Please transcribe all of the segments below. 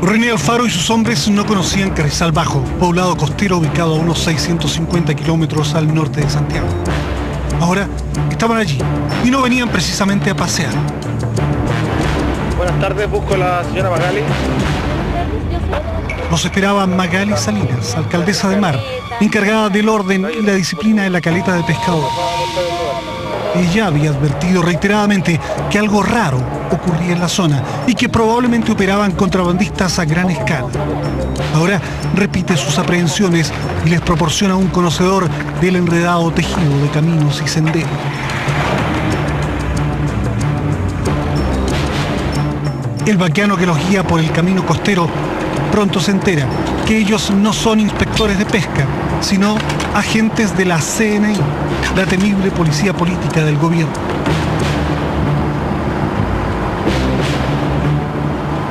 René Alfaro y sus hombres no conocían Carrizal Bajo, poblado costero ubicado a unos 650 kilómetros al norte de Santiago. Ahora estaban allí y no venían precisamente a pasear. Buenas tardes, busco a la señora Magali. Los esperaba Magali Salinas, alcaldesa de Mar, encargada del orden y la disciplina en la caleta de pescador. Ella había advertido reiteradamente que algo raro ocurría en la zona y que probablemente operaban contrabandistas a gran escala. Ahora repite sus aprehensiones y les proporciona un conocedor del enredado tejido de caminos y senderos. El vaqueano que los guía por el camino costero pronto se entera que ellos no son inspectores de pesca, sino agentes de la CNI, la temible policía política del gobierno.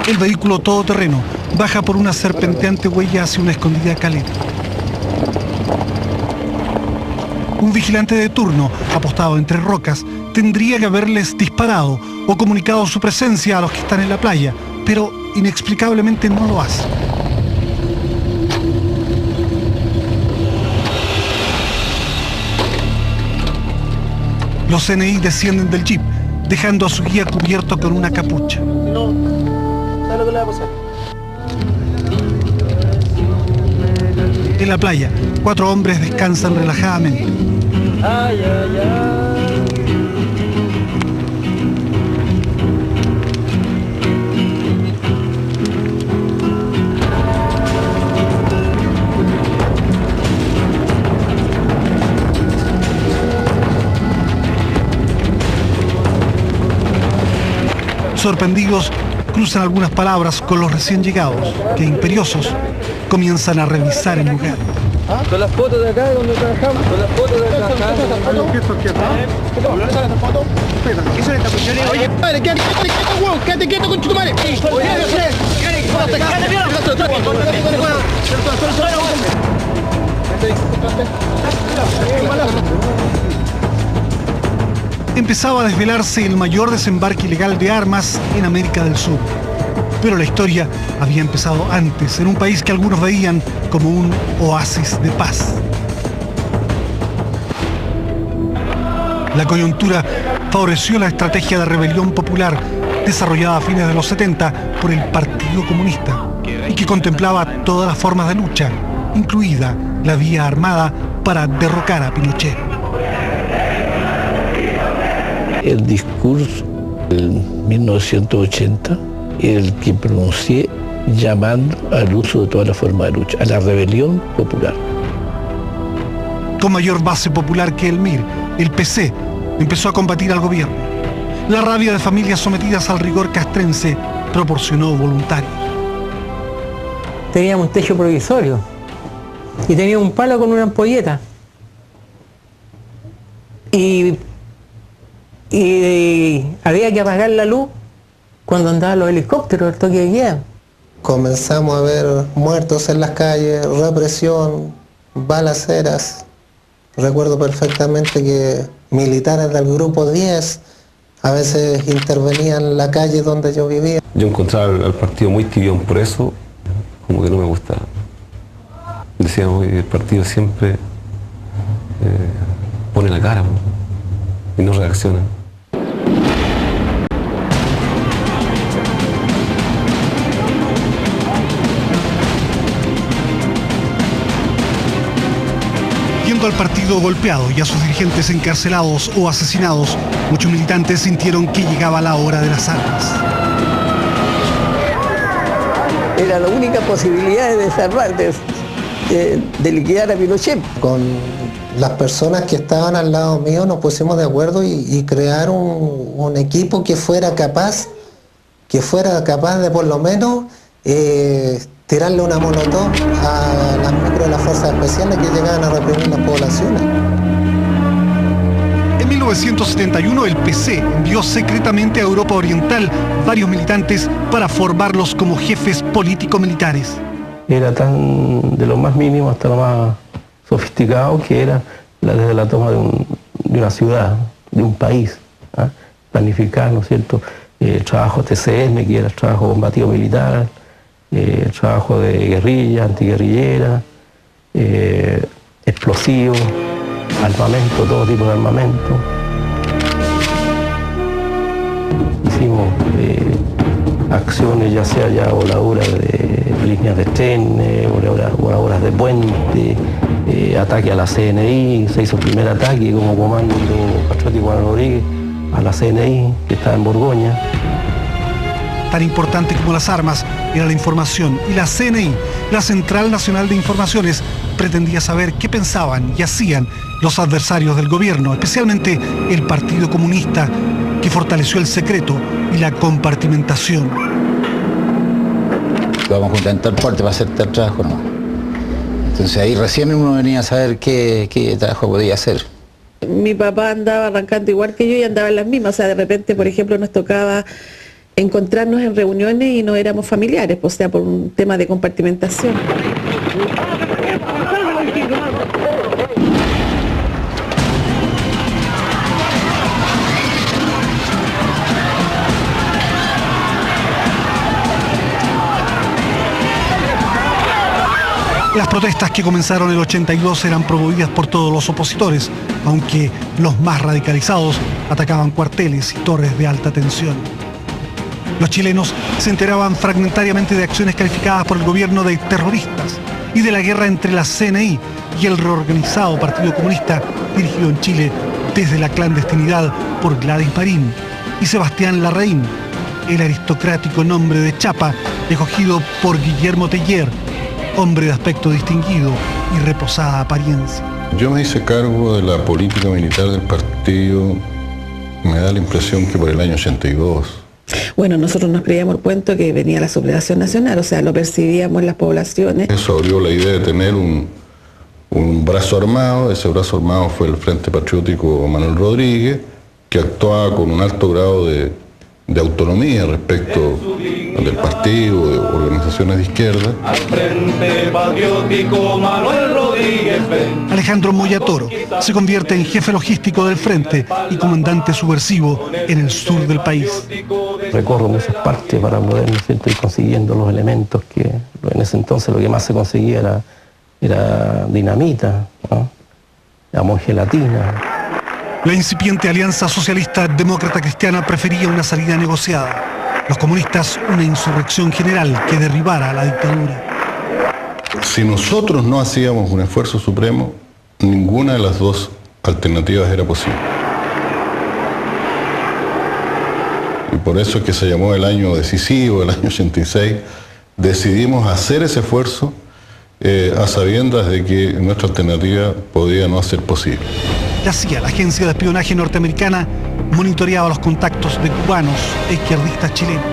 El vehículo todoterreno baja por una serpenteante huella hacia una escondida caleta. Un vigilante de turno, apostado entre rocas, tendría que haberles disparado o comunicado su presencia a los que están en la playa, pero inexplicablemente no lo hace. Los CNI descienden del jeep, dejando a su guía cubierto con una capucha. No, ¿sabes lo que le va a pasar? En la playa, 4 hombres descansan relajadamente. Ay, ay, ay. Sorprendidos, cruzan algunas palabras con los recién llegados, que imperiosos comienzan a revisar el lugar. Con las fotos de acá donde trabajamos, con las fotos de acá. Oye, padre, quédate quieto con tu madre. Empezaba a desvelarse el mayor desembarque ilegal de armas en América del Sur. Pero la historia había empezado antes, en un país que algunos veían como un oasis de paz. La coyuntura favoreció la estrategia de rebelión popular desarrollada a fines de los 70 por el Partido Comunista y que contemplaba todas las formas de lucha, incluida la vía armada para derrocar a Pinochet. El discurso del 1980 el que pronuncié llamando al uso de toda la forma de lucha, a la rebelión popular. Con mayor base popular que el MIR, el PC empezó a combatir al gobierno. La rabia de familias sometidas al rigor castrense proporcionó voluntarios. Teníamos un techo provisorio y tenía un palo con una ampolleta. Y había que apagar la luz cuando andaban los helicópteros, el toque de queda. Comenzamos a ver muertos en las calles, represión, balaceras. Recuerdo perfectamente que militares del grupo 10 a veces intervenían en la calle donde yo vivía. Yo encontraba al partido muy tibión, por eso como que no me gustaba. Decíamos, el partido siempre pone la cara y no reacciona. Viendo al partido golpeado y a sus dirigentes encarcelados o asesinados, muchos militantes sintieron que llegaba la hora de las armas. Era la única posibilidad de salvar, de liquidar a Pinochet. Con las personas que estaban al lado mío nos pusimos de acuerdo y crear un equipo que fuera capaz de por lo menos tirarle una molotov a las micro de las fuerzas especiales que llegaban a reprimir las poblaciones. En 1971 el PC envió secretamente a Europa Oriental varios militantes para formarlos como jefes político-militares. Era tan de lo más mínimo hasta lo más sofisticado que era desde la toma de una ciudad, de un país, planificar, ¿no es cierto?, el trabajo TCM, que era el trabajo combativo militar, el trabajo de guerrilla, antiguerrillera, explosivos, armamento, todo tipo de armamento. Hicimos acciones, ya sea ya voladuras de líneas de tren, voladuras de puente, ataque a la CNI. Se hizo el primer ataque como comando patriótico Juan Rodríguez a la CNI, que estaba en Borgoña. Tan importante como las armas era la información, y la CNI, la Central Nacional de Informaciones, pretendía saber qué pensaban y hacían los adversarios del gobierno, especialmente el Partido Comunista, que fortaleció el secreto y la compartimentación. Vamos a juntar parte para hacer tal trabajo, ¿no? Entonces ahí recién uno venía a saber qué trabajo podía hacer. Mi papá andaba arrancando igual que yo y andaba en las mismas, o sea, de repente, por ejemplo, nos tocaba encontrarnos en reuniones y no éramos familiares, o sea, por un tema de compartimentación. Las protestas que comenzaron el 82 eran promovidas por todos los opositores, aunque los más radicalizados atacaban cuarteles y torres de alta tensión. Los chilenos se enteraban fragmentariamente de acciones calificadas por el gobierno de terroristas y de la guerra entre la CNI y el reorganizado Partido Comunista, dirigido en Chile desde la clandestinidad por Gladys Marín y Sebastián Larraín, el aristocrático nombre de Chapa, escogido por Guillermo Teller, hombre de aspecto distinguido y reposada apariencia. Yo me hice cargo de la política militar del partido, me da la impresión que por el año 82. Bueno, nosotros nos creíamos el cuento que venía la sublevación nacional, o sea, lo percibíamos en las poblaciones. Eso abrió la idea de tener un brazo armado. Ese brazo armado fue el Frente Patriótico Manuel Rodríguez, que actuaba con un alto grado de autonomía respecto del partido, de organizaciones de izquierda. Al Frente Patriótico Manuel Rodríguez. Alejandro Moya Toro se convierte en jefe logístico del Frente y comandante subversivo en el sur del país. Recorro muchas partes para poder, ¿no es cierto?, ir consiguiendo los elementos que en ese entonces lo que más se conseguía era dinamita, ¿no? Amor gelatina. La incipiente Alianza Socialista Demócrata Cristiana prefería una salida negociada. Los comunistas, una insurrección general que derribara a la dictadura. Si nosotros no hacíamos un esfuerzo supremo, ninguna de las dos alternativas era posible. Y por eso es que se llamó el año decisivo, el año 86. Decidimos hacer ese esfuerzo a sabiendas de que nuestra alternativa podía no ser posible. La CIA, la agencia de espionaje norteamericana, monitoreaba los contactos de cubanos e izquierdistas chilenos.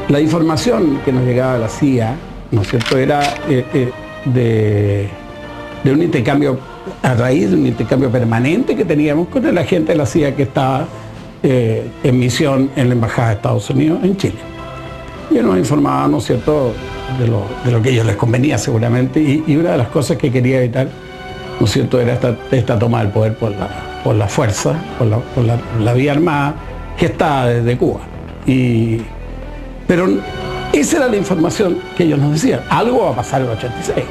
La información que nos llegaba a la CIA, ¿no es cierto?, era de un intercambio, a raíz de un intercambio permanente que teníamos con el agente de la CIA que estaba en misión en la Embajada de Estados Unidos en Chile. Y nos informaba, ¿no es cierto?, de lo que a ellos les convenía seguramente, y una de las cosas que quería evitar, ¿no es cierto?, era esta toma del poder por la fuerza, por la vía armada, que estaba desde Cuba. Pero esa era la información que ellos nos decían. Algo va a pasar en el 86.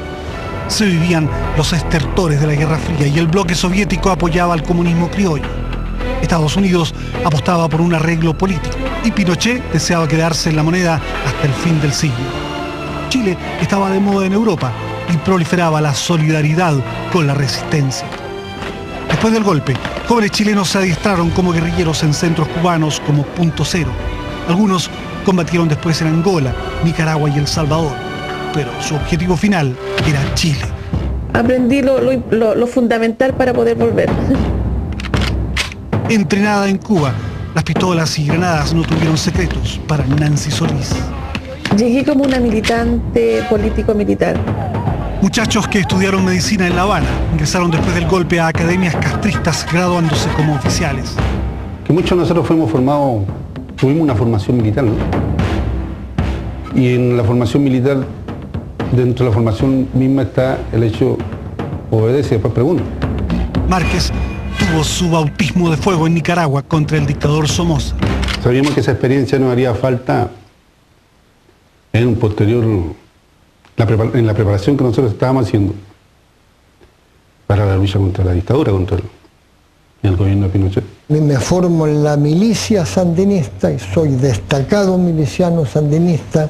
Se vivían los estertores de la Guerra Fría y el bloque soviético apoyaba al comunismo criollo. Estados Unidos apostaba por un arreglo político y Pinochet deseaba quedarse en la moneda hasta el fin del siglo. Chile estaba de moda en Europa y proliferaba la solidaridad con la resistencia. Después del golpe, jóvenes chilenos se adiestraron como guerrilleros en centros cubanos como Punto Cero. Algunos combatieron después en Angola, Nicaragua y El Salvador, pero su objetivo final era Chile. Aprendí lo fundamental para poder volver. Entrenada en Cuba, las pistolas y granadas no tuvieron secretos para Nancy Solís. Llegué como una militante político-militar. Muchachos que estudiaron medicina en La Habana ingresaron después del golpe a academias castristas graduándose como oficiales. Que muchos de nosotros fuimos formados, tuvimos una formación militar, ¿no? Y en la formación militar, dentro de la formación misma está el hecho, obedece y después pregunta. Márquez tuvo su bautismo de fuego en Nicaragua contra el dictador Somoza. Sabíamos que esa experiencia nos haría falta en un posterior en la preparación que nosotros estábamos haciendo para la lucha contra la dictadura, contra el gobierno de Pinochet. Me formo en la milicia sandinista y soy destacado miliciano sandinista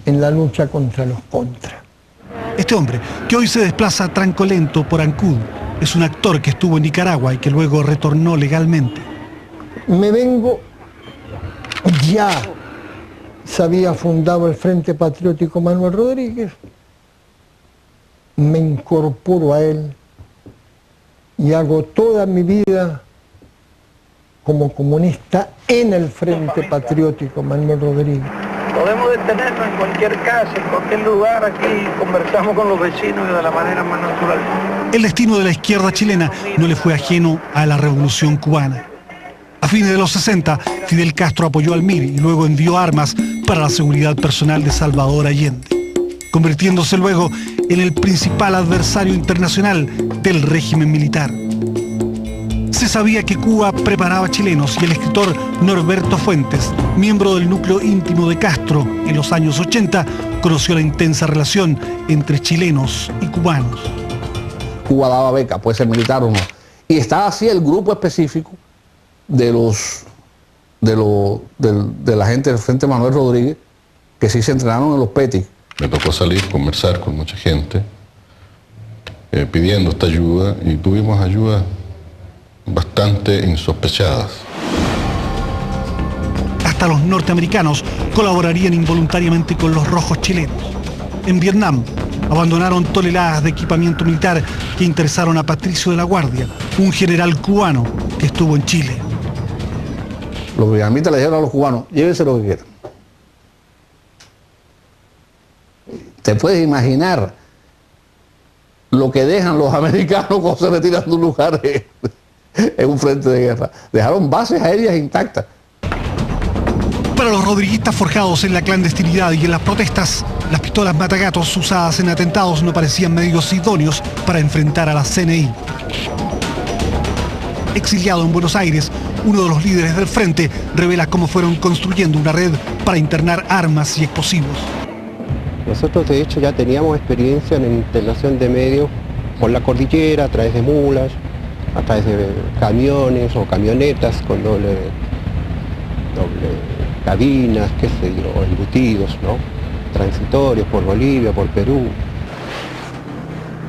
en la lucha contra los contras. Este hombre, que hoy se desplaza trancolento por Ancud, es un actor que estuvo en Nicaragua y que luego retornó legalmente. Me vengo, ya se había fundado el Frente Patriótico Manuel Rodríguez, me incorporo a él y hago toda mi vida como comunista en el Frente Patriótico Manuel Rodríguez. Podemos detenernos en cualquier casa, en cualquier lugar, aquí conversamos con los vecinos de la manera más natural. El destino de la izquierda chilena no le fue ajeno a la revolución cubana. A fines de los 60, Fidel Castro apoyó al MIR y luego envió armas para la seguridad personal de Salvador Allende, convirtiéndose luego en el principal adversario internacional del régimen militar. Se sabía que Cuba preparaba chilenos y el escritor Norberto Fuentes, miembro del núcleo íntimo de Castro en los años 80, conoció la intensa relación entre chilenos y cubanos. Cuba daba beca, puede ser militar o no. Y estaba así el grupo específico de la gente del Frente Manuel Rodríguez, que sí se entrenaron en los PETI. Me tocó salir, conversar con mucha gente, pidiendo esta ayuda, y tuvimos ayuda bastante insospechadas. Hasta los norteamericanos colaborarían involuntariamente con los rojos chilenos. En Vietnam abandonaron toneladas de equipamiento militar que interesaron a Patricio de la Guardia, un general cubano que estuvo en Chile. Los vietnamitas le dijeron a los cubanos, llévense lo que quieran. Te puedes imaginar lo que dejan los americanos cuando se retiran de un lugar en un frente de guerra. Dejaron bases aéreas intactas. Para los rodriguistas forjados en la clandestinidad y en las protestas, las pistolas matagatos usadas en atentados no parecían medios idóneos para enfrentar a la CNI. Exiliado en Buenos Aires, uno de los líderes del frente revela cómo fueron construyendo una red para internar armas y explosivos. Nosotros de hecho ya teníamos experiencia en internación de medios por la cordillera, a través de mulas, a través de camiones o camionetas con doble cabinas, qué sé yo, embutidos, ¿no? Transitorios por Bolivia, por Perú.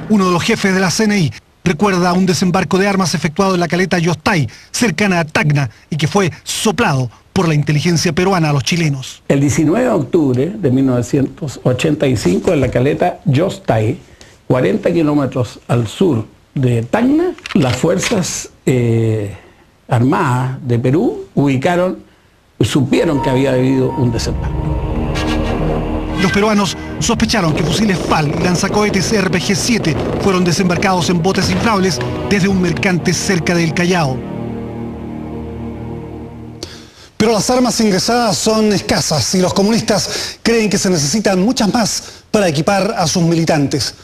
Uno de los jefes de la CNI recuerda un desembarco de armas efectuado en la caleta Yostay, cercana a Tacna, y que fue soplado por la inteligencia peruana a los chilenos. El 19 de octubre de 1985, en la caleta Yostay, 40 kilómetros al sur de Tacna, las fuerzas armadas de Perú supieron que había habido un desembarco. Los peruanos sospecharon que fusiles FAL y lanzacohetes RPG-7 fueron desembarcados en botes inflables desde un mercante cerca del Callao. Pero las armas ingresadas son escasas y los comunistas creen que se necesitan muchas más para equipar a sus militantes.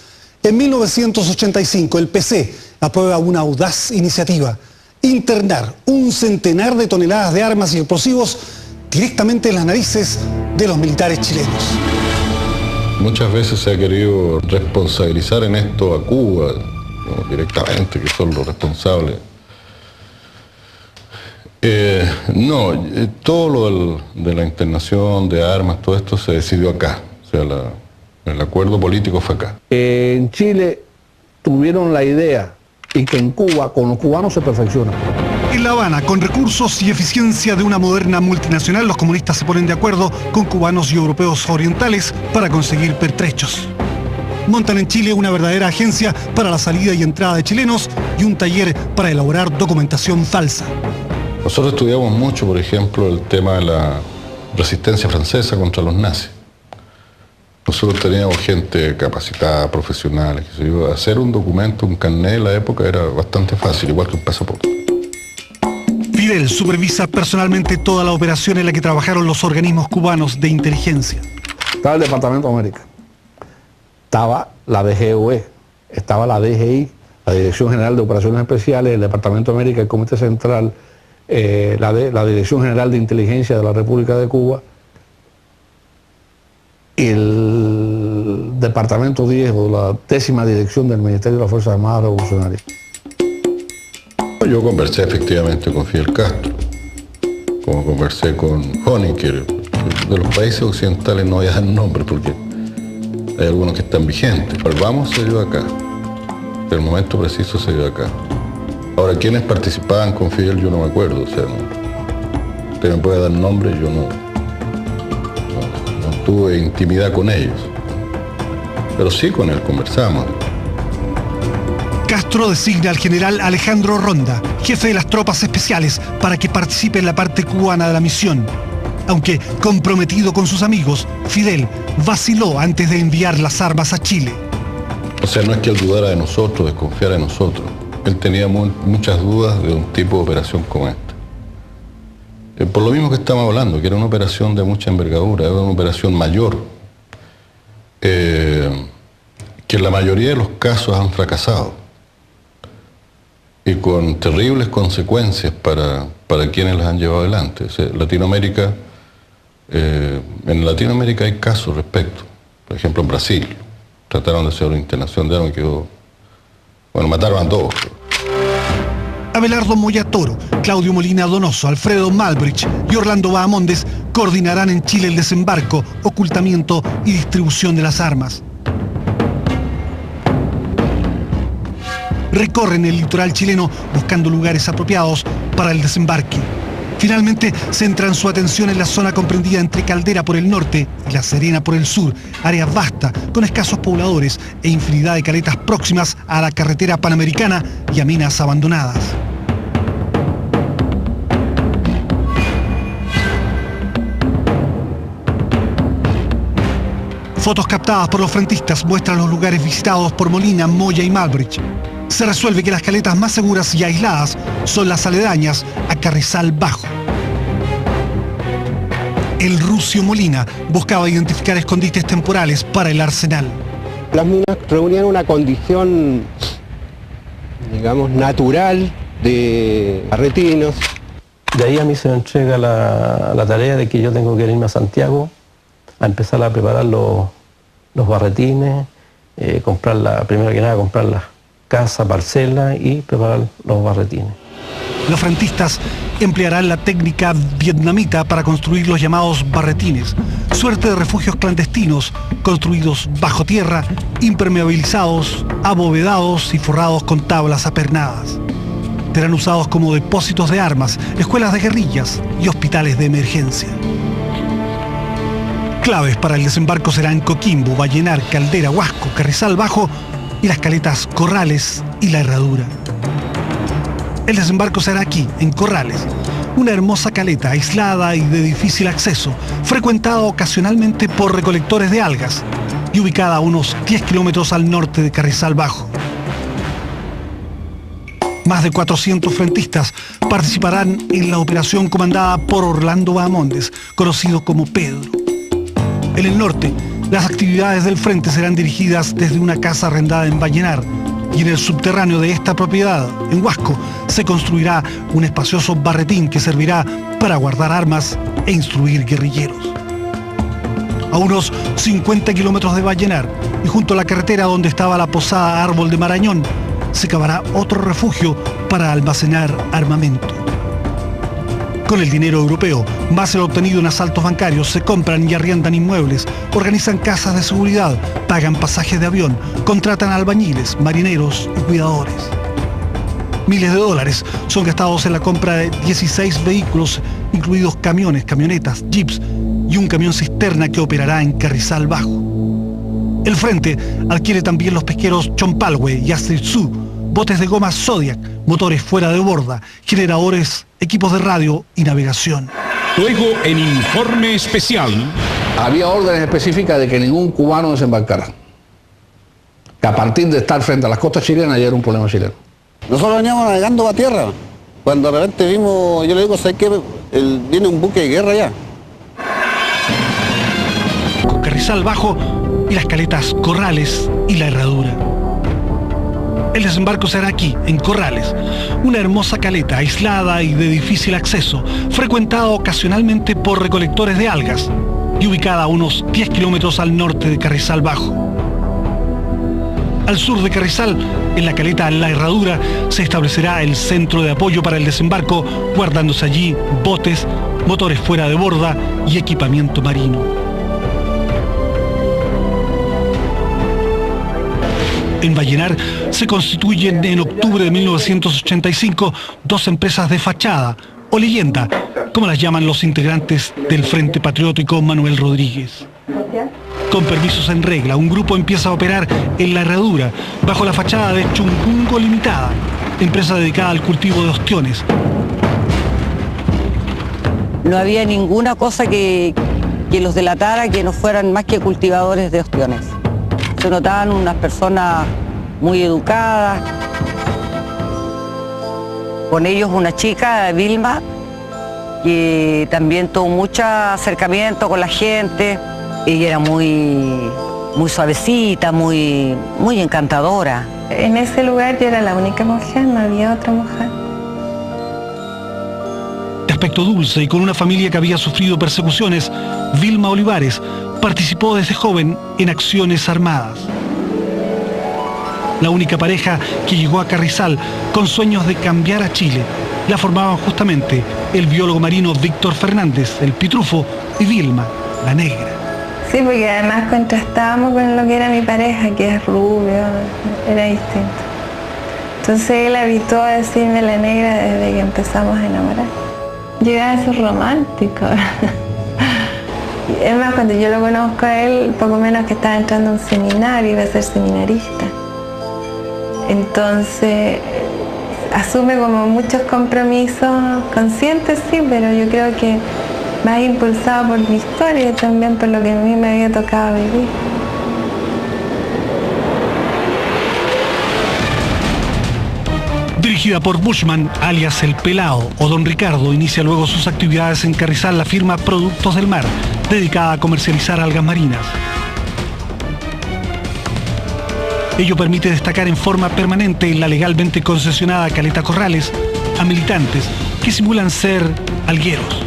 En 1985 el PC aprueba una audaz iniciativa: internar 100 de toneladas de armas y explosivos directamente en las narices de los militares chilenos. Muchas veces se ha querido responsabilizar en esto a Cuba, ¿no? Directamente, que son los responsables. Todo lo de la internación de armas, todo esto se decidió acá. O sea, el acuerdo político fue acá. En Chile tuvieron la idea, y que en Cuba con los cubanos se perfecciona. En La Habana, con recursos y eficiencia de una moderna multinacional, los comunistas se ponen de acuerdo con cubanos y europeos orientales para conseguir pertrechos. Montan en Chile una verdadera agencia para la salida y entrada de chilenos y un taller para elaborar documentación falsa. Nosotros estudiamos mucho, por ejemplo, el tema de la resistencia francesa contra los nazis. Nosotros teníamos gente capacitada, profesionales, que se iba a hacer un documento, un carnet en la época era bastante fácil, igual que un pasaporte. Fidel supervisa personalmente toda la operación en la que trabajaron los organismos cubanos de inteligencia. Estaba el Departamento de América, estaba la DGOE, estaba la DGI, la Dirección General de Operaciones Especiales, el Departamento de América, el Comité Central, la Dirección General de Inteligencia de la República de Cuba, y el Departamento 10 o la 10ª Dirección del Ministerio de las Fuerzas Armadas Revolucionarias. Yo conversé efectivamente con Fidel Castro, como conversé con Honecker. De los países occidentales no voy a dar nombre porque hay algunos que están vigentes. El vamos se dio acá, el momento preciso se dio acá. Ahora, ¿quiénes participaban con Fidel? Yo no me acuerdo, o sea, usted me puede dar nombre, yo no tuve intimidad con ellos, pero sí con él conversamos. Castro designa al general Alejandro Ronda, jefe de las tropas especiales, para que participe en la parte cubana de la misión. Aunque comprometido con sus amigos, Fidel vaciló antes de enviar las armas a Chile. O sea, no es que él dudara de nosotros, desconfiara de nosotros. Él tenía muchas dudas de un tipo de operación como esta. Por lo mismo que estamos hablando, que era una operación de mucha envergadura, era una operación mayor, que en la mayoría de los casos han fracasado y con terribles consecuencias para quienes las han llevado adelante. O sea, Latinoamérica, en Latinoamérica hay casos respecto. Por ejemplo, en Brasil, trataron de hacer una internación de armas y quedó... Bueno, mataron a todos. Abelardo Moya Toro, Claudio Molina Donoso, Alfredo Malbrich y Orlando Bahamondes coordinarán en Chile el desembarco, ocultamiento y distribución de las armas. Recorren el litoral chileno buscando lugares apropiados para el desembarque. Finalmente centran su atención en la zona comprendida entre Caldera por el norte y La Serena por el sur, áreas vastas con escasos pobladores e infinidad de caletas próximas a la carretera panamericana y a minas abandonadas. Fotos captadas por los frentistas muestran los lugares visitados por Molina, Moya y Malbrich. Se resuelve que las caletas más seguras y aisladas son las aledañas a Carrizal Bajo. El Rucio Molina buscaba identificar escondites temporales para el arsenal. Las minas reunían una condición, digamos, natural de barretinos. De ahí a mí se me entrega la tarea de que yo tengo que irme a Santiago a empezar a preparar los barretines, primero que nada comprar las casa, parcela y preparar los barretines. Los frentistas emplearán la técnica vietnamita para construir los llamados barretines, suerte de refugios clandestinos construidos bajo tierra, impermeabilizados, abovedados y forrados con tablas apernadas. Serán usados como depósitos de armas, escuelas de guerrillas y hospitales de emergencia. Claves para el desembarco serán Coquimbo, Vallenar, Caldera, Huasco, Carrizal Bajo y las caletas Corrales y La Herradura. El desembarco será aquí, en Corrales, una hermosa caleta aislada y de difícil acceso, frecuentada ocasionalmente por recolectores de algas y ubicada a unos 10 kilómetros al norte de Carrizal Bajo. Más de 400 frentistas participarán en la operación comandada por Orlando Bahamondes, conocido como Pedro. En el norte, las actividades del frente serán dirigidas desde una casa arrendada en Vallenar y en el subterráneo de esta propiedad, en Huasco, se construirá un espacioso barretín que servirá para guardar armas e instruir guerrilleros. A unos 50 kilómetros de Vallenar y junto a la carretera donde estaba la posada Árbol de Marañón, se cavará otro refugio para almacenar armamento. Con el dinero europeo, más el obtenido en asaltos bancarios, se compran y arriendan inmuebles, organizan casas de seguridad, pagan pasajes de avión, contratan albañiles, marineros y cuidadores. Miles de dólares son gastados en la compra de 16 vehículos, incluidos camiones, camionetas, jeeps y un camión cisterna que operará en Carrizal Bajo. El frente adquiere también los pesqueros Chompalwe y Astritsu, botes de goma Zodiac, motores fuera de borda, generadores, equipos de radio y navegación. Luego, en informe especial... Había órdenes específicas de que ningún cubano desembarcara. Que a partir de estar frente a las costas chilenas ya era un problema chileno. Nosotros veníamos navegando a tierra. Cuando de repente vimos, yo le digo, ¿sabes qué? Viene un buque de guerra ya. Con Carrizal Bajo y las caletas Corrales y La Herradura. El desembarco será aquí, en Corrales, una hermosa caleta aislada y de difícil acceso, frecuentada ocasionalmente por recolectores de algas y ubicada a unos 10 kilómetros al norte de Carrizal Bajo. Al sur de Carrizal, en la caleta La Herradura, se establecerá el centro de apoyo para el desembarco, guardándose allí botes, motores fuera de borda y equipamiento marino. En Vallenar se constituyen en octubre de 1985 dos empresas de fachada, o leyenda, como las llaman los integrantes del Frente Patriótico Manuel Rodríguez. Con permisos en regla, un grupo empieza a operar en La Herradura, bajo la fachada de Chungungo Limitada, empresa dedicada al cultivo de ostiones. No había ninguna cosa que los delatara que no fueran más que cultivadores de ostiones. Se notaban unas personas muy educadas. Con ellos una chica, Vilma, que también tuvo mucho acercamiento con la gente. Ella era muy suavecita, muy encantadora. En ese lugar yo era la única mujer, no había otra mujer. De aspecto dulce y con una familia que había sufrido persecuciones, Vilma Olivares participó desde joven en acciones armadas. La única pareja que llegó a Carrizal con sueños de cambiar a Chile la formaban justamente el biólogo marino Víctor Fernández, el Pitrufo, y Vilma, la negra. Sí, porque además contrastábamos con lo que era mi pareja, que es rubio, era distinto. Entonces él habituó a decirme la negra desde que empezamos a enamorar. Llegaba a ser romántico. Es más, cuando yo lo conozco a él, poco menos que estaba entrando a un seminario, iba a ser seminarista. Entonces, asume como muchos compromisos conscientes, sí, pero yo creo que más impulsado por mi historia y también por lo que a mí me había tocado vivir. Dirigida por Bushman, alias El Pelao, o Don Ricardo, inicia luego sus actividades en Carrizal la firma Productos del Mar, dedicada a comercializar algas marinas. Ello permite destacar en forma permanente en la legalmente concesionada Caleta Corrales a militantes que simulan ser algueros.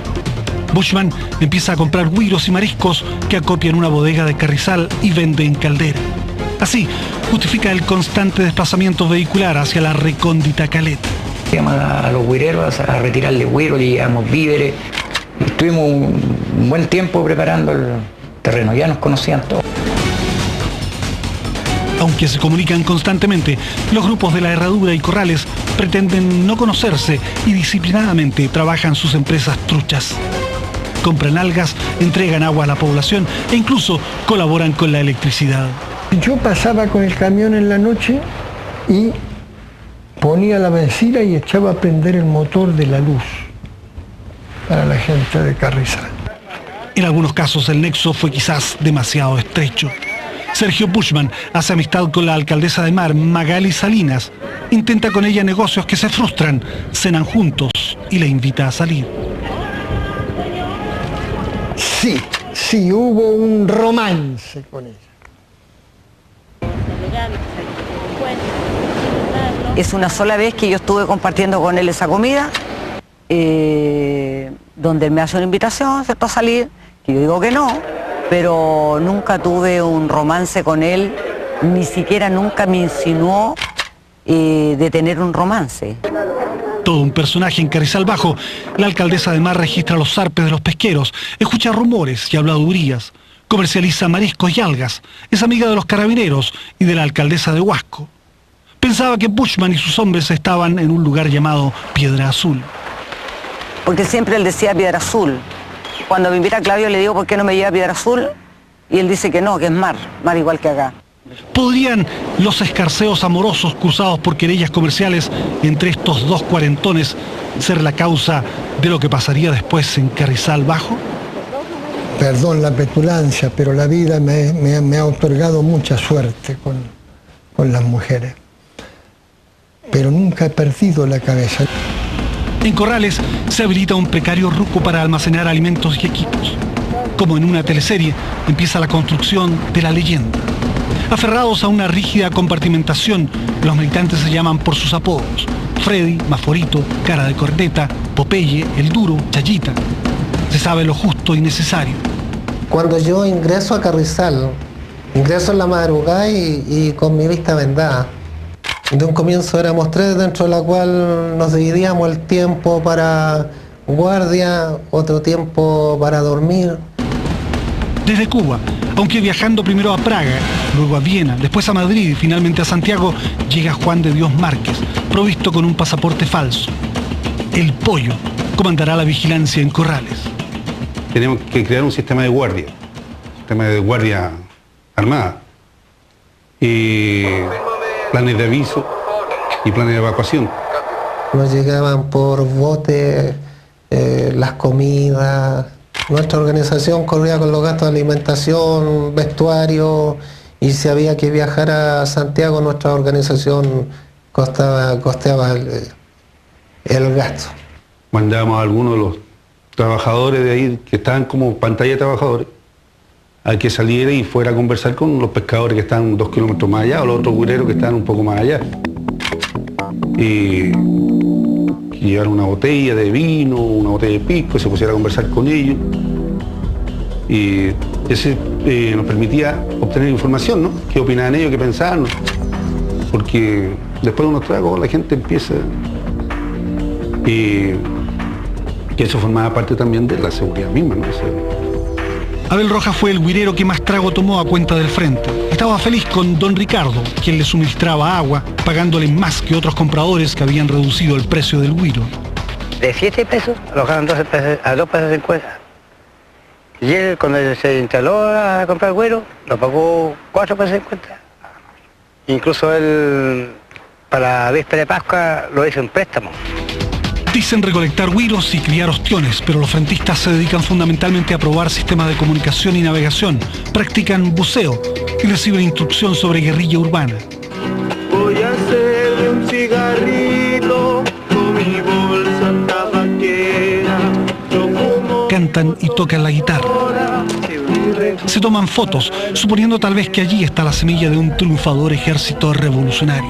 Bushman empieza a comprar güiros y mariscos que acopia en una bodega de Carrizal y vende en caldera. Así, justifica el constante desplazamiento vehicular hacia la recóndita caleta. Íbamos a los güireros a retirarle güiros, le llevamos víveres. Estuvimos un buen tiempo preparando el terreno, ya nos conocían todos. Aunque se comunican constantemente, los grupos de La Herradura y Corrales pretenden no conocerse y disciplinadamente trabajan sus empresas truchas. Compran algas, entregan agua a la población e incluso colaboran con la electricidad. Yo pasaba con el camión en la noche y ponía la benzina y echaba a prender el motor de la luz para la gente de Carrizal. En algunos casos el nexo fue quizás demasiado estrecho. Sergio Bushman hace amistad con la alcaldesa de Mar, Magali Salinas. Intenta con ella negocios que se frustran, cenan juntos y la invita a salir. Sí, hubo un romance con ella. Es una sola vez que yo estuve compartiendo con él esa comida, donde él me hace una invitación, ¿cierto?, a salir, que yo digo que no, pero nunca tuve un romance con él, ni siquiera nunca me insinuó de tener un romance. Todo un personaje en Carrizal Bajo, la alcaldesa de Mar registra los zarpes de los pesqueros, escucha rumores y habladurías, comercializa mariscos y algas, es amiga de los carabineros y de la alcaldesa de Huasco. Pensaba que Bushman y sus hombres estaban en un lugar llamado Piedra Azul. Porque siempre él decía Piedra Azul. Cuando me invita a Claudio le digo ¿por qué no me lleva a Piedra Azul? Y él dice que no, que es mar igual que acá. ¿Podrían los escarceos amorosos cruzados por querellas comerciales entre estos dos cuarentones ser la causa de lo que pasaría después en Carrizal Bajo? Perdón la petulancia, pero la vida me ha otorgado mucha suerte con las mujeres. Pero nunca he perdido la cabeza. En Corrales se habilita un precario ruco para almacenar alimentos y equipos. Como en una teleserie, empieza la construcción de la leyenda. Aferrados a una rígida compartimentación, los militantes se llaman por sus apodos: Freddy, Maforito, Cara de Corneta, Popeye, El Duro, Chayita. Se sabe lo justo y necesario. Cuando yo ingreso a Carrizal, Ingreso en la madrugada y con mi vista vendada. De un comienzo éramos 3, dentro de la cual nos dividíamos el tiempo para guardia, otro tiempo para dormir. Desde Cuba, aunque viajando primero a Praga, luego a Viena, después a Madrid y finalmente a Santiago, llega Juan de Dios Márquez, provisto con un pasaporte falso. El Pollo comandará la vigilancia en Corrales. Tenemos que crear un sistema de guardia armada, y planes de aviso y planes de evacuación. Nos llegaban por bote las comidas. Nuestra organización corría con los gastos de alimentación, vestuario, y si había que viajar a Santiago, nuestra organización costeaba el gasto. Mandábamos a algunos de los trabajadores de ahí, que estaban como pantalla de trabajadores, a que saliera y fuera a conversar con los pescadores que están 2 kilómetros más allá, o los otros guireros que están un poco más allá. Y llevar una botella de vino, una botella de pisco, y se pusiera a conversar con ellos. Y ese nos permitía obtener información, ¿no? ¿Qué opinaban ellos, qué pensaban? Porque después de unos tragos la gente empieza... Y que eso formaba parte también de la seguridad misma, ¿no? Abel Rojas fue el guirero que más trago tomó a cuenta del frente. Estaba feliz con don Ricardo, quien le suministraba agua, pagándole más que otros compradores que habían reducido el precio del guiro. De 7 pesos lo dejaron 12 pesos, a 2 pesos 50. Y él, cuando se instaló a comprar güero, lo pagó 4 pesos 50. Incluso él, para la víspera de Pascua, lo hizo en préstamo. Dicen recolectar güiros y criar ostiones, pero los frentistas se dedican fundamentalmente a probar sistemas de comunicación y navegación, practican buceo y reciben instrucción sobre guerrilla urbana. Voy a hacerme un cigarrito con mi bolsa tabaquera. Cantan y tocan la guitarra. Se toman fotos, suponiendo tal vez que allí está la semilla de un triunfador ejército revolucionario.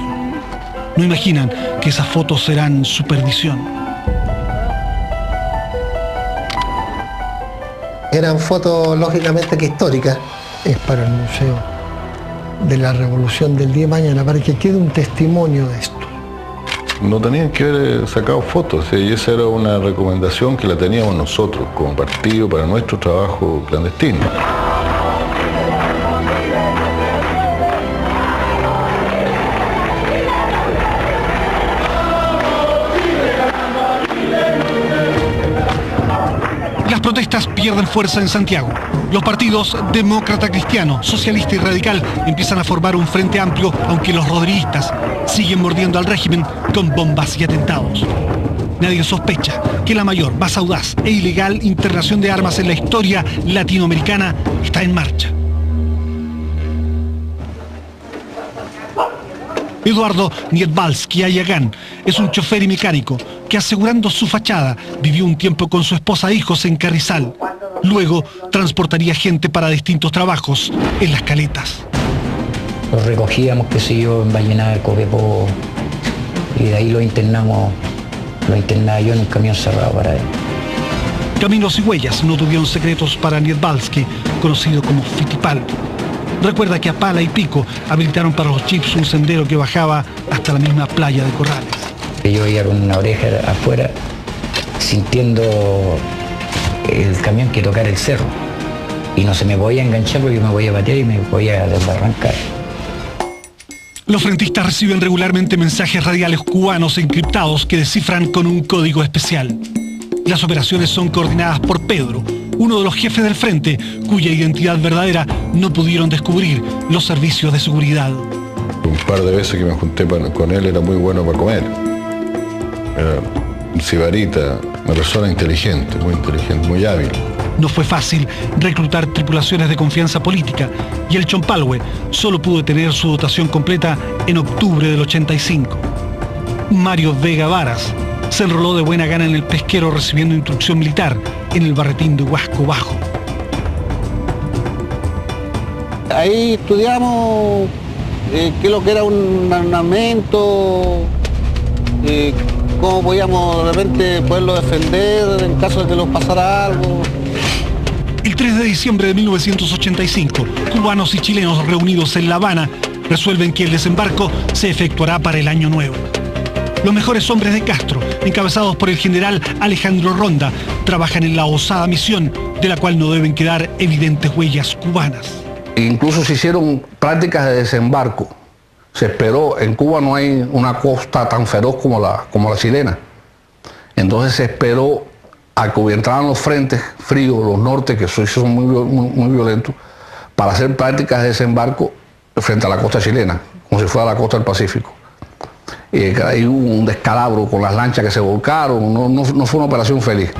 No imaginan que esas fotos serán su perdición. Eran fotos lógicamente que históricas. Es para el Museo de la Revolución del día de mañana, para que quede un testimonio de esto. No tenían que haber sacado fotos, y esa era una recomendación que la teníamos nosotros como partido para nuestro trabajo clandestino. Las protestas pierden fuerza en Santiago. Los partidos demócrata cristiano, socialista y radical empiezan a formar un frente amplio, aunque los rodriguistas siguen mordiendo al régimen con bombas y atentados. Nadie sospecha que la mayor, más audaz e ilegal internación de armas en la historia latinoamericana está en marcha. Eduardo Niedbalski Ayagán es un chofer y mecánico que, asegurando su fachada, vivió un tiempo con su esposa e hijos en Carrizal. Luego transportaría gente para distintos trabajos en las caletas. Los recogíamos, qué sé yo, en Vallenar, Copiapó, y de ahí lo internaba yo en un camión cerrado para él. Caminos y huellas no tuvieron secretos para Niedbalski, conocido como Fittipaldi. Recuerda que a pala y pico habilitaron para los jeeps un sendero que bajaba hasta la misma playa de Corrales. Yo iba con una oreja afuera, sintiendo el camión que tocara el cerro. Y no se me podía enganchar porque me podía batear y me podía desbarrancar. Los frentistas reciben regularmente mensajes radiales cubanos encriptados que descifran con un código especial. Las operaciones son coordinadas por Pedro, uno de los jefes del frente, cuya identidad verdadera no pudieron descubrir los servicios de seguridad. Un par de veces que me junté con él, era muy bueno para comer. Era un sibarita, una persona inteligente, muy hábil. No fue fácil reclutar tripulaciones de confianza política y el Chompalhue solo pudo tener su dotación completa en octubre del 85. Mario Vega Varas se enroló de buena gana en el pesquero recibiendo instrucción militar en el barretín de Huasco Bajo. Ahí estudiamos qué es lo que era un armamento, cómo podíamos de repente poderlo defender en caso de que nos pasara algo. El 3 de diciembre de 1985, cubanos y chilenos reunidos en La Habana resuelven que el desembarco se efectuará para el año nuevo. Los mejores hombres de Castro, encabezados por el general Alejandro Ronda, trabajan en la osada misión de la cual no deben quedar evidentes huellas cubanas. Incluso se hicieron prácticas de desembarco. Se esperó, en Cuba no hay una costa tan feroz como la chilena. Entonces se esperó a que entraran los frentes fríos, los nortes, que son muy violentos, para hacer prácticas de desembarco frente a la costa chilena, como si fuera la costa del Pacífico. Hay un descalabro con las lanchas que se volcaron, no fue una operación feliz.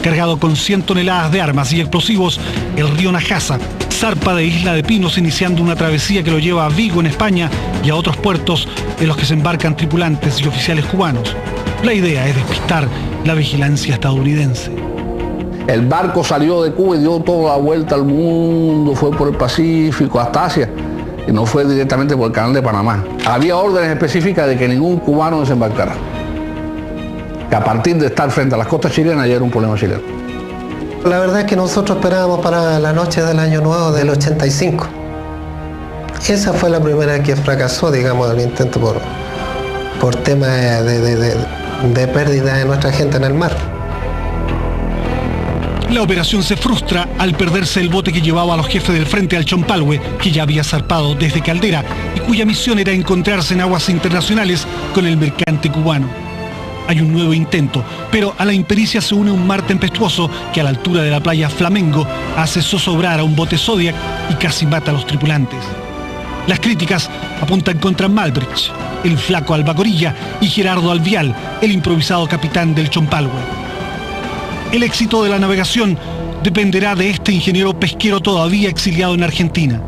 Cargado con 100 toneladas de armas y explosivos, el río Najasa zarpa de Isla de Pinos, iniciando una travesía que lo lleva a Vigo, en España, y a otros puertos en los que se embarcan tripulantes y oficiales cubanos. La idea es despistar la vigilancia estadounidense. El barco salió de Cuba y dio toda la vuelta al mundo, fue por el Pacífico hasta Asia, y no fue directamente por el canal de Panamá. Había órdenes específicas de que ningún cubano desembarcara, que a partir de estar frente a las costas chilenas ya era un problema chileno. La verdad es que nosotros esperábamos para la noche del Año Nuevo del 85. Esa fue la primera que fracasó, digamos, el intento por temas de pérdida de nuestra gente en el mar. La operación se frustra al perderse el bote que llevaba a los jefes del frente al Chompalhue, que ya había zarpado desde Caldera y cuya misión era encontrarse en aguas internacionales con el mercante cubano. Hay un nuevo intento, pero a la impericia se une un mar tempestuoso que a la altura de la playa Flamengo hace zozobrar a un bote Zodiac y casi mata a los tripulantes. Las críticas apuntan contra Malbrecht, el flaco Albacorilla, y Gerardo Alvial, el improvisado capitán del Chompalhue. El éxito de la navegación dependerá de este ingeniero pesquero todavía exiliado en Argentina.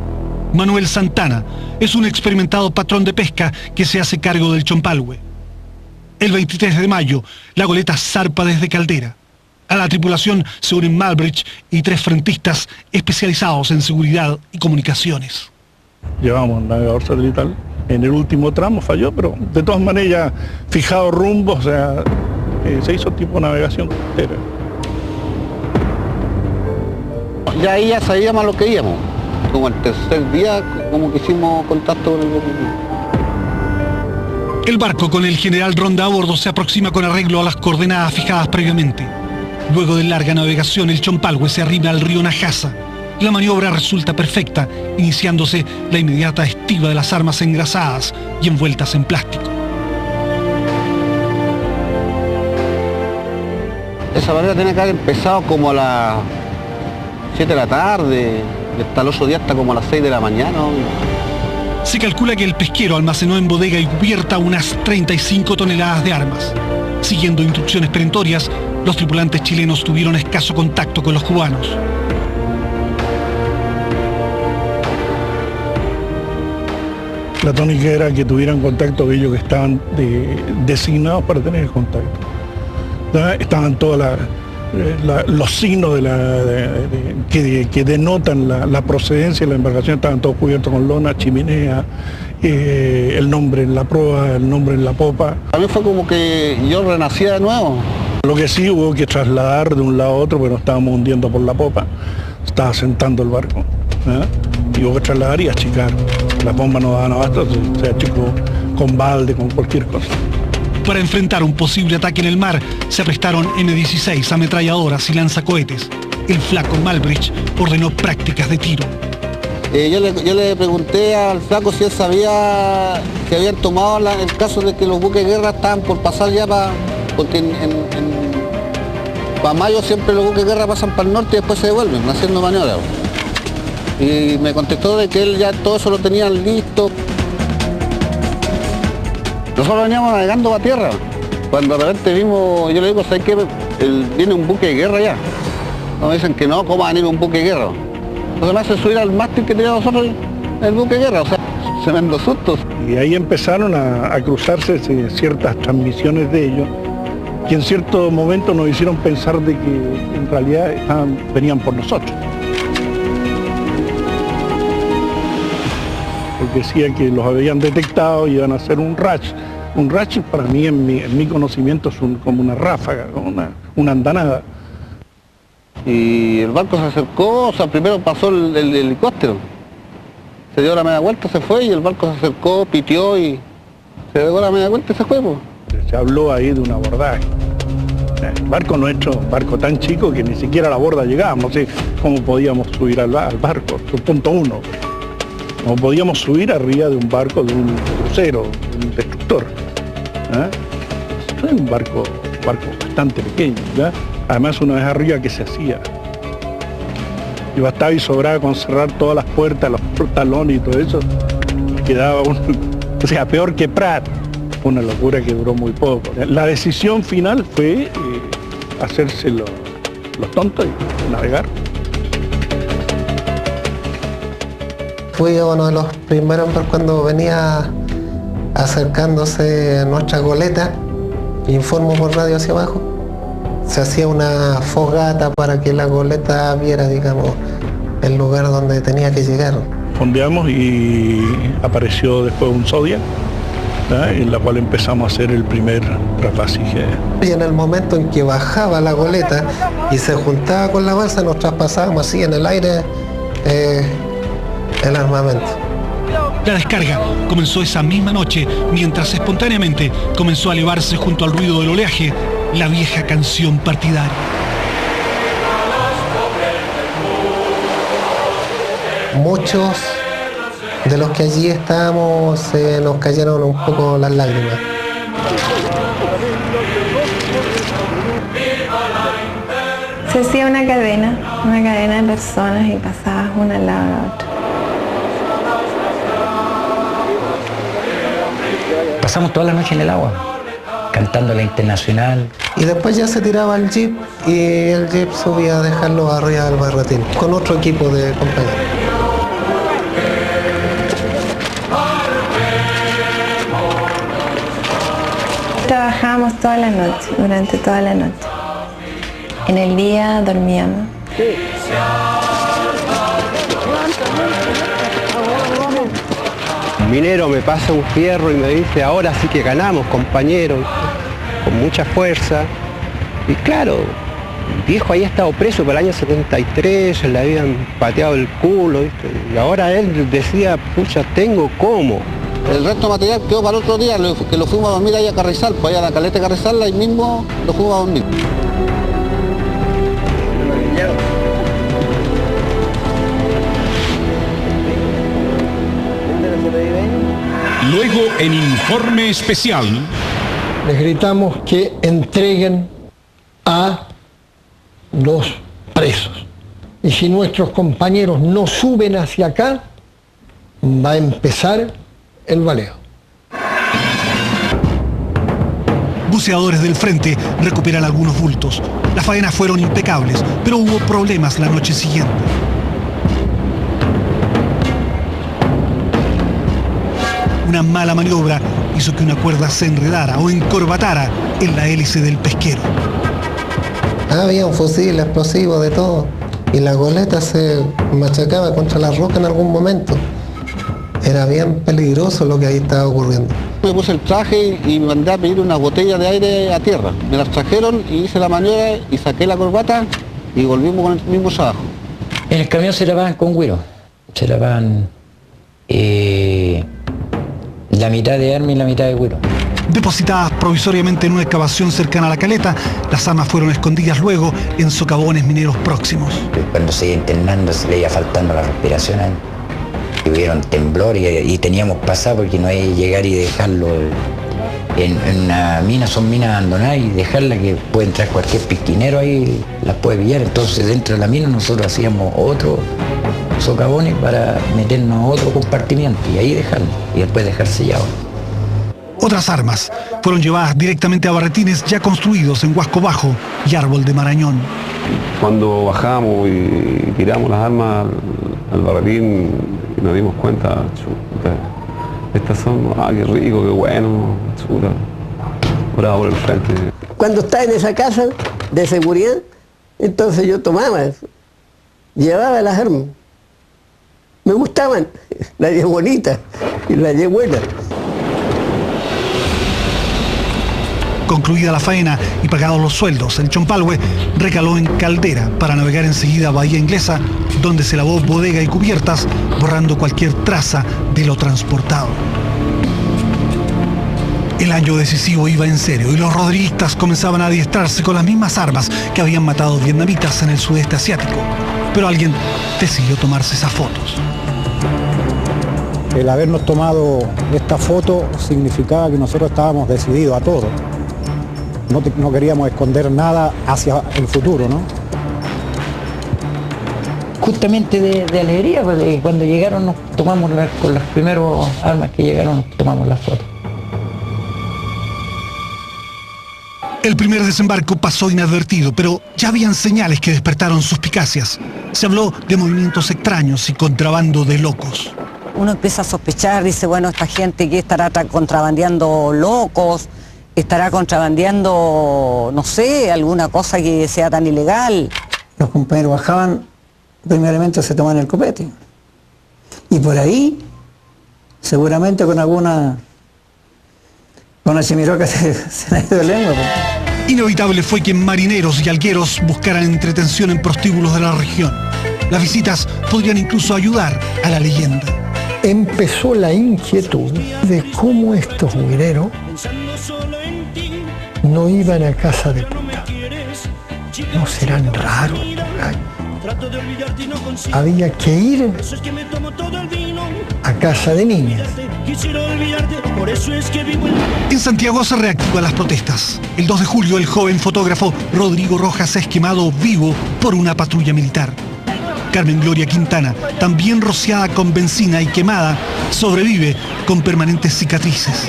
Manuel Santana es un experimentado patrón de pesca que se hace cargo del Chompalhue. El 23 de mayo, la goleta zarpa desde Caldera. A la tripulación se unen Malbrecht y 3 frentistas especializados en seguridad y comunicaciones. Llevamos un navegador satelital. En el último tramo falló, pero de todas maneras ya fijado rumbo, o sea, se hizo tipo navegación costera. Ya ahí ya sabíamos a lo que íbamos. Como el tercer día, como que hicimos contacto con el gobierno. El barco con el general Ronda a bordo se aproxima con arreglo a las coordenadas fijadas previamente. Luego de larga navegación, el Chompalhue se arrima al río Najasa. La maniobra resulta perfecta, iniciándose la inmediata estiva de las armas engrasadas y envueltas en plástico. Esa manera tiene que haber empezado como a las 7 de la tarde, y hasta el otro día hasta como a las 6 de la mañana. Se calcula que el pesquero almacenó en bodega y cubierta unas 35 toneladas de armas. Siguiendo instrucciones perentorias, los tripulantes chilenos tuvieron escaso contacto con los cubanos. La tónica era que tuvieran contacto aquellos que estaban designados para tener el contacto. Estaban todos los signos que denotan la procedencia de la embarcación, estaban todos cubiertos con lona, chimenea, el nombre en la proa, el nombre en la popa. A mí fue como que yo renacía de nuevo. Lo que sí hubo que trasladar de un lado a otro, porque nos estábamos hundiendo por la popa, estaba sentando el barco, y hubo que trasladar y achicar. Las bombas no daban abasto, se achicó con balde, con cualquier cosa. Para enfrentar un posible ataque en el mar, se prestaron M16, ametralladoras y lanzacohetes. El flaco Malbrecht ordenó prácticas de tiro. Yo le pregunté al flaco si él sabía que habían tomado el caso de que los buques de guerra estaban por pasar ya para... Porque para mayo siempre los buques de guerra pasan para el norte y después se devuelven, haciendo maniobras. Y me contestó de que él ya todo eso lo tenían listo. Nosotros veníamos navegando para tierra. Cuando de repente vimos, yo le digo, ¿sabes qué? Viene un buque de guerra ya. Nos dicen que no, ¿cómo va a venir un buque de guerra? Entonces me hace subir al mástil que tenía nosotros el buque de guerra, o sea, tremendos sustos. Y ahí empezaron a cruzarse ciertas transmisiones de ellos, que en cierto momento nos hicieron pensar de que en realidad venían por nosotros. Porque decía que los habían detectado y iban a hacer un ratch. Un ratch para mí, en mi conocimiento, es como una ráfaga, como una andanada. y el barco se acercó, o sea, primero pasó el helicóptero. Se dio la media vuelta, se fue y el barco se acercó, pitió y se dio la media vuelta y se fue. Se habló ahí de un abordaje. El barco nuestro, un barco tan chico que ni siquiera a la borda llegábamos, no sé cómo podíamos subir al barco, punto uno. No podíamos subir arriba de un barco, de un crucero, de un destructor. Es un barco bastante pequeño, ¿ya? Además una vez arriba, ¿qué se hacía? Y bastaba y sobraba con cerrar todas las puertas, los talones y todo eso. Quedaba o sea, peor que Prat. Una locura que duró muy poco. La decisión final fue hacerse los tontos y navegar. Fui uno de los primeros cuando venía acercándose nuestra goleta, informo por radio hacia abajo. Se hacía una fogata para que la goleta viera, digamos, el lugar donde tenía que llegar. Fondeamos y apareció después un Zodiac, en la cual empezamos a hacer el primer traspasaje. Y en el momento en que bajaba la goleta y se juntaba con la balsa, nos traspasábamos así en el aire el armamento. La descarga comenzó esa misma noche, mientras espontáneamente comenzó a elevarse junto al ruido del oleaje la vieja canción partidaria. Muchos de los que allí estábamos nos cayeron un poco las lágrimas. Se hacía una cadena de personas y pasabas una al lado de la otra. Pasamos toda la noche en el agua, cantando la Internacional. Y después ya se tiraba el jeep y el jeep subía a dejarlo arriba del barretín con otro equipo de compañeros. Trabajábamos toda la noche, durante toda la noche. En el día dormíamos. Un minero me pasa un fierro y me dice, ahora sí que ganamos, compañeros, con mucha fuerza. Y claro, el viejo ahí ha estado preso por el año 73, le habían pateado el culo, ¿viste? Y ahora él decía, pucha, tengo cómo. El resto de material quedó para el otro día, que lo fuimos a dormir ahí a Carrizal, pues allá a la caleta de Carrizal, ahí mismo lo fuimos a dormir. Luego, en Informe Especial, les gritamos que entreguen a los presos. Y si nuestros compañeros no suben hacia acá, va a empezar el baleo. Buceadores del frente recuperan algunos bultos. Las faenas fueron impecables, pero hubo problemas la noche siguiente. Una mala maniobra hizo que una cuerda se enredara o encorbatara en la hélice del pesquero. Había un fusil explosivo de todo y la goleta se machacaba contra la roca en algún momento. Era bien peligroso lo que ahí estaba ocurriendo. Me puse el traje y me mandé a pedir una botella de aire a tierra. Me las trajeron y hice la maniobra y saqué la corbata y volvimos con el mismo trabajo. En el camión se lavaban con güiro, se lavaban la mitad de arma y la mitad de güiro. Depositadas provisoriamente en una excavación cercana a la caleta, las armas fueron escondidas luego en socavones mineros próximos. Cuando se iba internando se le iba faltando la respiración a él. Tuvieron temblor y teníamos pasado porque no hay llegar y dejarlo en una mina, son minas abandonadas, y dejarla que puede entrar cualquier pisquinero ahí, las puede pillar. Entonces dentro de la mina nosotros hacíamos otro socavones para meternos a otro compartimiento y ahí dejarlo y después dejar sellado. Otras armas fueron llevadas directamente a barretines ya construidos en Huasco Bajo y Árbol de Marañón. Cuando bajamos y tiramos las armas al barretín y nos dimos cuenta, chuta, estas son, qué rico, qué bueno, chuta, bravo por el frente. Cuando estaba en esa casa de seguridad, entonces yo tomaba eso, llevaba las armas. Me gustaban, las hallé bonitas y las hallé buenas. Concluida la faena y pagados los sueldos, el Chompalhue recaló en Caldera para navegar enseguida a Bahía Inglesa, donde se lavó bodega y cubiertas, borrando cualquier traza de lo transportado. El año decisivo iba en serio y los rodriguistas comenzaban a adiestrarse con las mismas armas que habían matado vietnamitas en el sudeste asiático. Pero alguien decidió tomarse esas fotos. El habernos tomado esta foto significaba que nosotros estábamos decididos a todo. No queríamos esconder nada hacia el futuro, ¿no? Justamente de alegría, porque cuando llegaron nos tomamos con las primeras armas que llegaron, nos tomamos las fotos. El primer desembarco pasó inadvertido, pero ya habían señales que despertaron suspicacias. Se habló de movimientos extraños y contrabando de locos. Uno empieza a sospechar, dice, bueno, esta gente que estará contrabandeando locos, estará contrabandeando, no sé, alguna cosa que sea tan ilegal. Los compañeros bajaban, primeramente se tomaban el copete. Y por ahí, seguramente con alguna chimiroca se le ha ido lengua. Inevitable fue que marineros y algueros buscaran entretención en prostíbulos de la región. Las visitas podrían incluso ayudar a la leyenda. Empezó la inquietud de cómo estos guireros no iban a casa de puta. ¿No serán raros por ahí? Había que ir a casa de niñas. En Santiago se reactivan las protestas. El 2 de julio el joven fotógrafo Rodrigo Rojas es quemado vivo por una patrulla militar. Carmen Gloria Quintana, también rociada con benzina y quemada, sobrevive con permanentes cicatrices.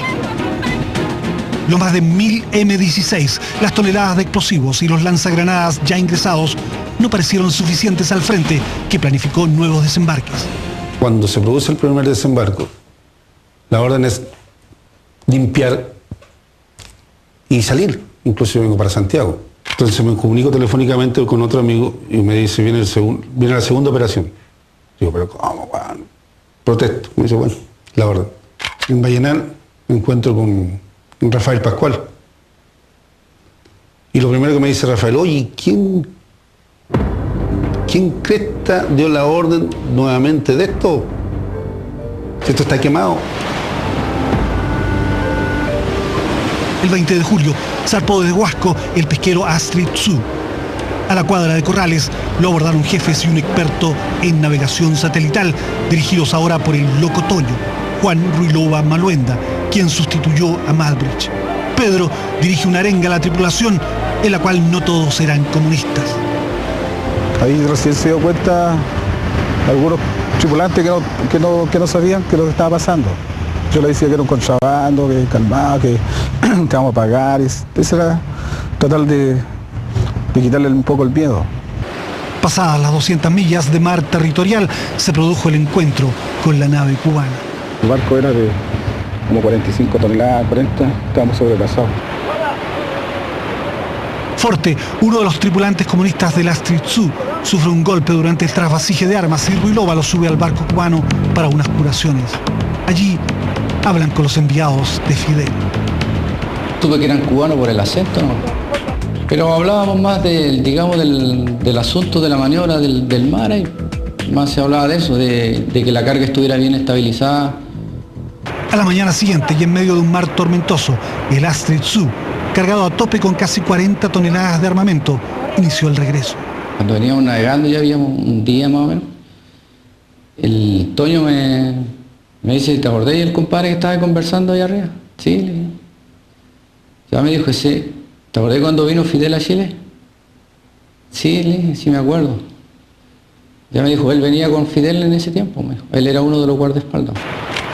Los más de 1000 M16, las toneladas de explosivos y los lanzagranadas ya ingresados no parecieron suficientes al frente, que planificó nuevos desembarques. Cuando se produce el primer desembarco, la orden es limpiar y salir. Incluso vengo para Santiago. Entonces me comunico telefónicamente con otro amigo y me dice, viene la segunda operación. Digo, pero ¿cómo, weón? Protesto. Me dice, bueno, la orden. En Vallenal me encuentro con Rafael Pascual. Y lo primero que me dice Rafael, oye, ¿quién cresta dio la orden nuevamente de esto? Si esto está quemado. El 20 de julio zarpó de Huasco el pesquero Astrid Tzu. A la cuadra de Corrales lo abordaron jefes y un experto en navegación satelital, dirigidos ahora por el loco Toño, Juan Ruilova Maluenda, quien sustituyó a Malbridge. Pedro dirige una arenga a la tripulación, en la cual no todos eran comunistas. Ahí recién se dio cuenta algunos tripulantes que no sabían qué es lo que estaba pasando. Yo le decía que era un contrabando, que calmado, que te vamos a pagar. Ese era tratar de quitarle un poco el miedo. Pasadas las 200 millas de mar territorial, se produjo el encuentro con la nave cubana. El barco era de como 45 toneladas, 40, estábamos sobrepasados. Forte, uno de los tripulantes comunistas del Astrid Tzu, sufre un golpe durante el trasvasije de armas y Ruilova lo sube al barco cubano para unas curaciones. Allí hablan con los enviados de Fidel. Tuve que eran cubanos por el acento, ¿no? Pero hablábamos más del asunto de la maniobra del mar, y más se hablaba de eso, de que la carga estuviera bien estabilizada. A la mañana siguiente y en medio de un mar tormentoso, el Astrid Tzu, cargado a tope con casi 40 toneladas de armamento, inició el regreso. Cuando veníamos navegando, ya habíamos un día más o menos, el Toño me dice, ¿te acordás del compadre que estaba conversando ahí arriba? Sí, le dije. Ya me dijo, sí. ¿Te acordás cuando vino Fidel a Chile? Sí, le dije, sí me acuerdo. Ya me dijo, él venía con Fidel en ese tiempo, me dijo. Él era uno de los guardaespaldas.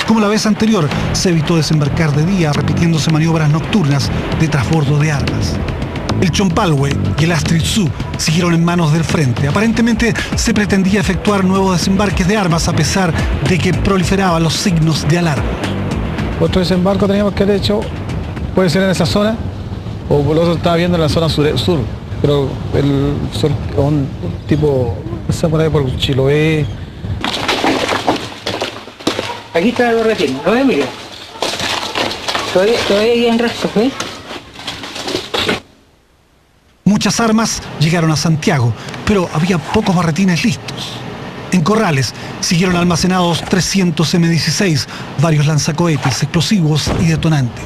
Como la vez anterior, se evitó desembarcar de día, repitiéndose maniobras nocturnas de trasbordo de armas. El Chompalhue y el Astrid Tzu siguieron en manos del frente. Aparentemente se pretendía efectuar nuevos desembarques de armas a pesar de que proliferaban los signos de alarma. Otro desembarco teníamos que haber hecho, puede ser en esa zona, o por lo otro estaba viendo en la zona sur, pero el sur, un tipo, no sé, por ahí por Chiloé. Aquí está el borretín, ¿lo ves, Miguel? Todavía hay en restos, ¿ves? Muchas armas llegaron a Santiago, pero había pocos barretines listos. En Corrales siguieron almacenados 300 M16, varios lanzacohetes, explosivos y detonantes.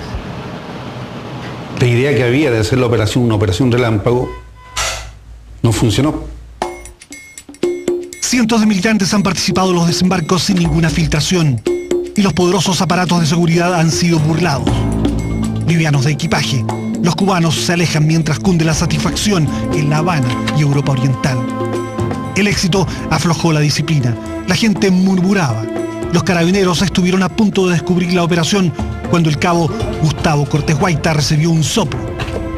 La idea que había de hacer la operación, una operación relámpago, no funcionó. Cientos de militantes han participado en los desembarcos sin ninguna filtración y los poderosos aparatos de seguridad han sido burlados. Livianos de equipaje, los cubanos se alejan mientras cunde la satisfacción en La Habana y Europa Oriental. El éxito aflojó la disciplina, la gente murmuraba. Los carabineros estuvieron a punto de descubrir la operación cuando el cabo Gustavo Cortés Guaita recibió un soplo.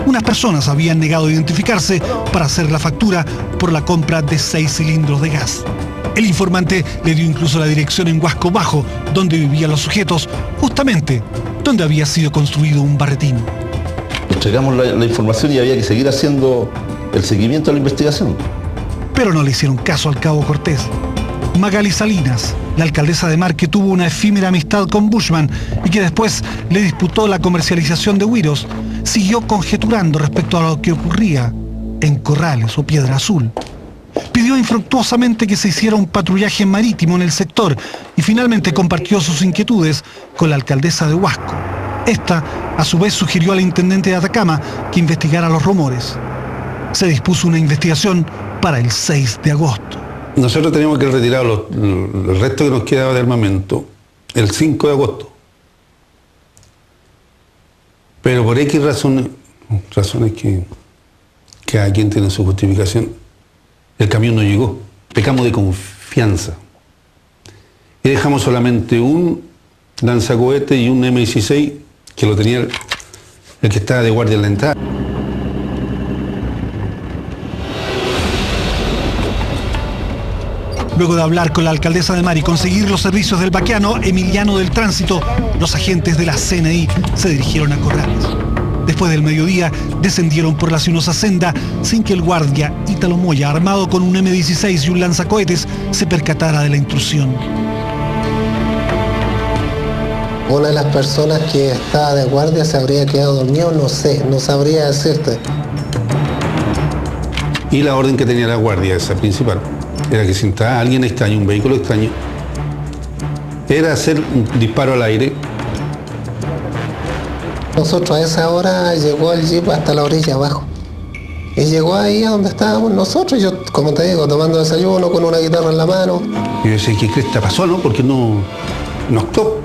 Unas personas habían negado identificarse para hacer la factura por la compra de 6 cilindros de gas. El informante le dio incluso la dirección en Huasco Bajo, donde vivían los sujetos, justamente donde había sido construido un barretín. Entregamos la información y había que seguir haciendo el seguimiento de la investigación. Pero no le hicieron caso al cabo Cortés. Magali Salinas, la alcaldesa de Mar que tuvo una efímera amistad con Bushman y que después le disputó la comercialización de güiros, siguió conjeturando respecto a lo que ocurría en Corrales o Piedra Azul. Pidió infructuosamente que se hiciera un patrullaje marítimo en el sector y finalmente compartió sus inquietudes con la alcaldesa de Huasco. Esta, a su vez, sugirió al intendente de Atacama que investigara los rumores. Se dispuso una investigación para el 6 de agosto. Nosotros teníamos que retirar el resto que nos quedaba de armamento el 5 de agosto. Pero por X razones que cada quien tiene su justificación, el camión no llegó. Pecamos de confianza. Y dejamos solamente un lanzacohete y un M16 que lo tenía el que estaba de guardia en la entrada. Luego de hablar con la alcaldesa de Mar y conseguir los servicios del vaquiano Emiliano del Tránsito, los agentes de la CNI se dirigieron a Corrales. Después del mediodía, descendieron por la sinuosa senda sin que el guardia Ítalo Moya, armado con un M16 y un lanzacohetes, se percatara de la intrusión. Una de las personas que estaba de guardia se habría quedado dormido, no sé, no sabría decirte. Y la orden que tenía la guardia, esa principal, era que si entraba alguien extraño, un vehículo extraño, era hacer un disparo al aire. Nosotros a esa hora llegó el jeep hasta la orilla abajo. Y llegó ahí a donde estábamos nosotros, yo, como te digo, tomando desayuno con una guitarra en la mano. Y yo decía, ¿qué cresta pasó, no? Porque no actuó.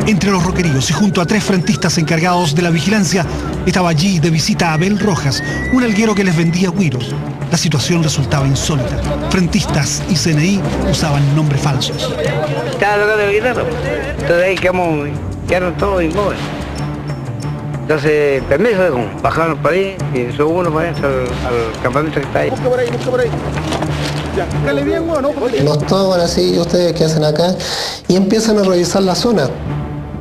Entre los roqueríos y junto a 3 frentistas encargados de la vigilancia, estaba allí de visita Abel Rojas, un alguero que les vendía güiros. La situación resultaba insólita. Frentistas y CNI usaban nombres falsos. Estaba tocando la guitarra, entonces ahí quedaron todos inmóviles. Entonces, permiso, bajaron para ahí y subió uno para adentro al campamento que está ahí. Busca por ahí. Ya, dale bien, bueno, nos toman así, ¿ustedes qué hacen acá? Y empiezan a revisar la zona.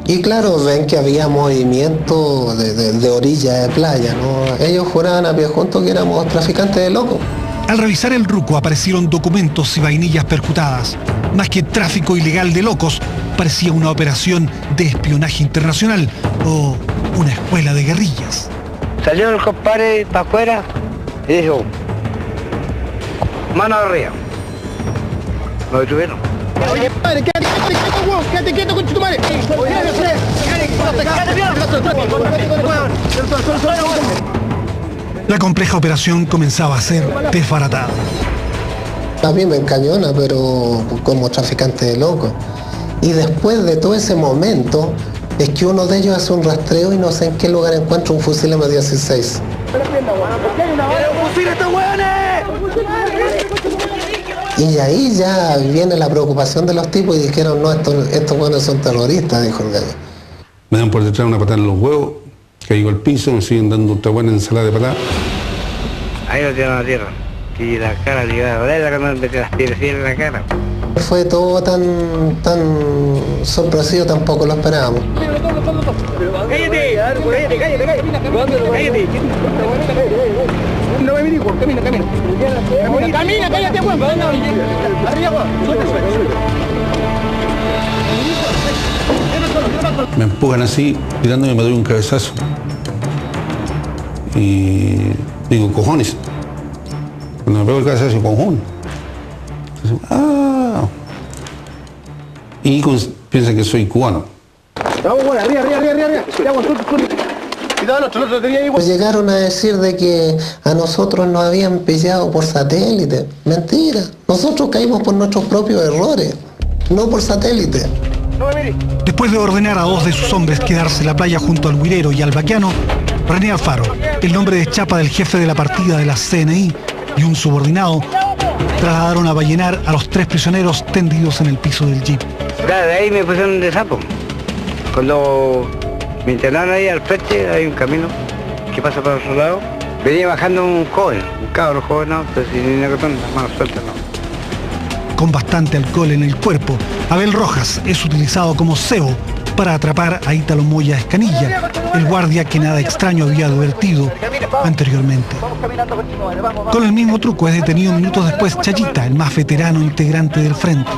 Y claro, ven que había movimiento de orilla de playa, ¿no? Ellos juraban a pie juntos que éramos traficantes de locos. Al revisar el ruco aparecieron documentos y vainillas percutadas. Más que tráfico ilegal de locos, parecía una operación de espionaje internacional o una escuela de guerrillas. Salió el compadre para afuera y dijo, mano arriba. Lo detuvieron. Oye, padre, quédate quieto, con tu madre. La compleja operación comenzaba a ser desbaratada. A mí me encañona, pero como traficante de locos. Y después de todo ese momento, es que uno de ellos hace un rastreo y no sé en qué lugar encuentra un fusil M16. Y ahí ya viene la preocupación de los tipos y dijeron, no, estos buenos son terroristas, dijo el gallo. Me dan por detrás una patada en los huevos, caigo al piso, me siguen dando otra buena ensalada de patada. Ahí lo tiraron a la tierra. Y la cara le iba a doler cuando me metí las piedras en la cara. Fue todo tan sorpresivo, tampoco lo esperábamos. Cállate. No me miris, camina. Camina, cállate, weón. Arriba, Me empujan así, tirándome, me doy un cabezazo. Y Digo, cojones. Cuando me pego el cabezazo, cojón. Ah. Y piensan que soy cubano. Vamos, bueno, arriba. Cuidado, nosotros tenía igual. Pues llegaron a decir de que a nosotros nos habían pillado por satélite. Mentira. Nosotros caímos por nuestros propios errores, no por satélite. Después de ordenar a 2 de sus hombres quedarse en la playa junto al Huirero y al Baquiano, René Alfaro, el nombre de chapa del jefe de la partida de la CNI y un subordinado, trasladaron a Vallenar a los 3 prisioneros tendidos en el piso del jeep. Claro, de ahí me pusieron de sapo. Cuando me internaron ahí al frente, hay un camino que pasa para otro lado. Venía bajando un cabro joven, no, pero sin negotón, las manos sueltas, no. Con bastante alcohol en el cuerpo, Abel Rojas es utilizado como cebo para atrapar a Ítalo Moya Escanilla, el guardia que nada extraño había advertido anteriormente. Con el mismo truco es detenido minutos después Chayita, el más veterano integrante del frente.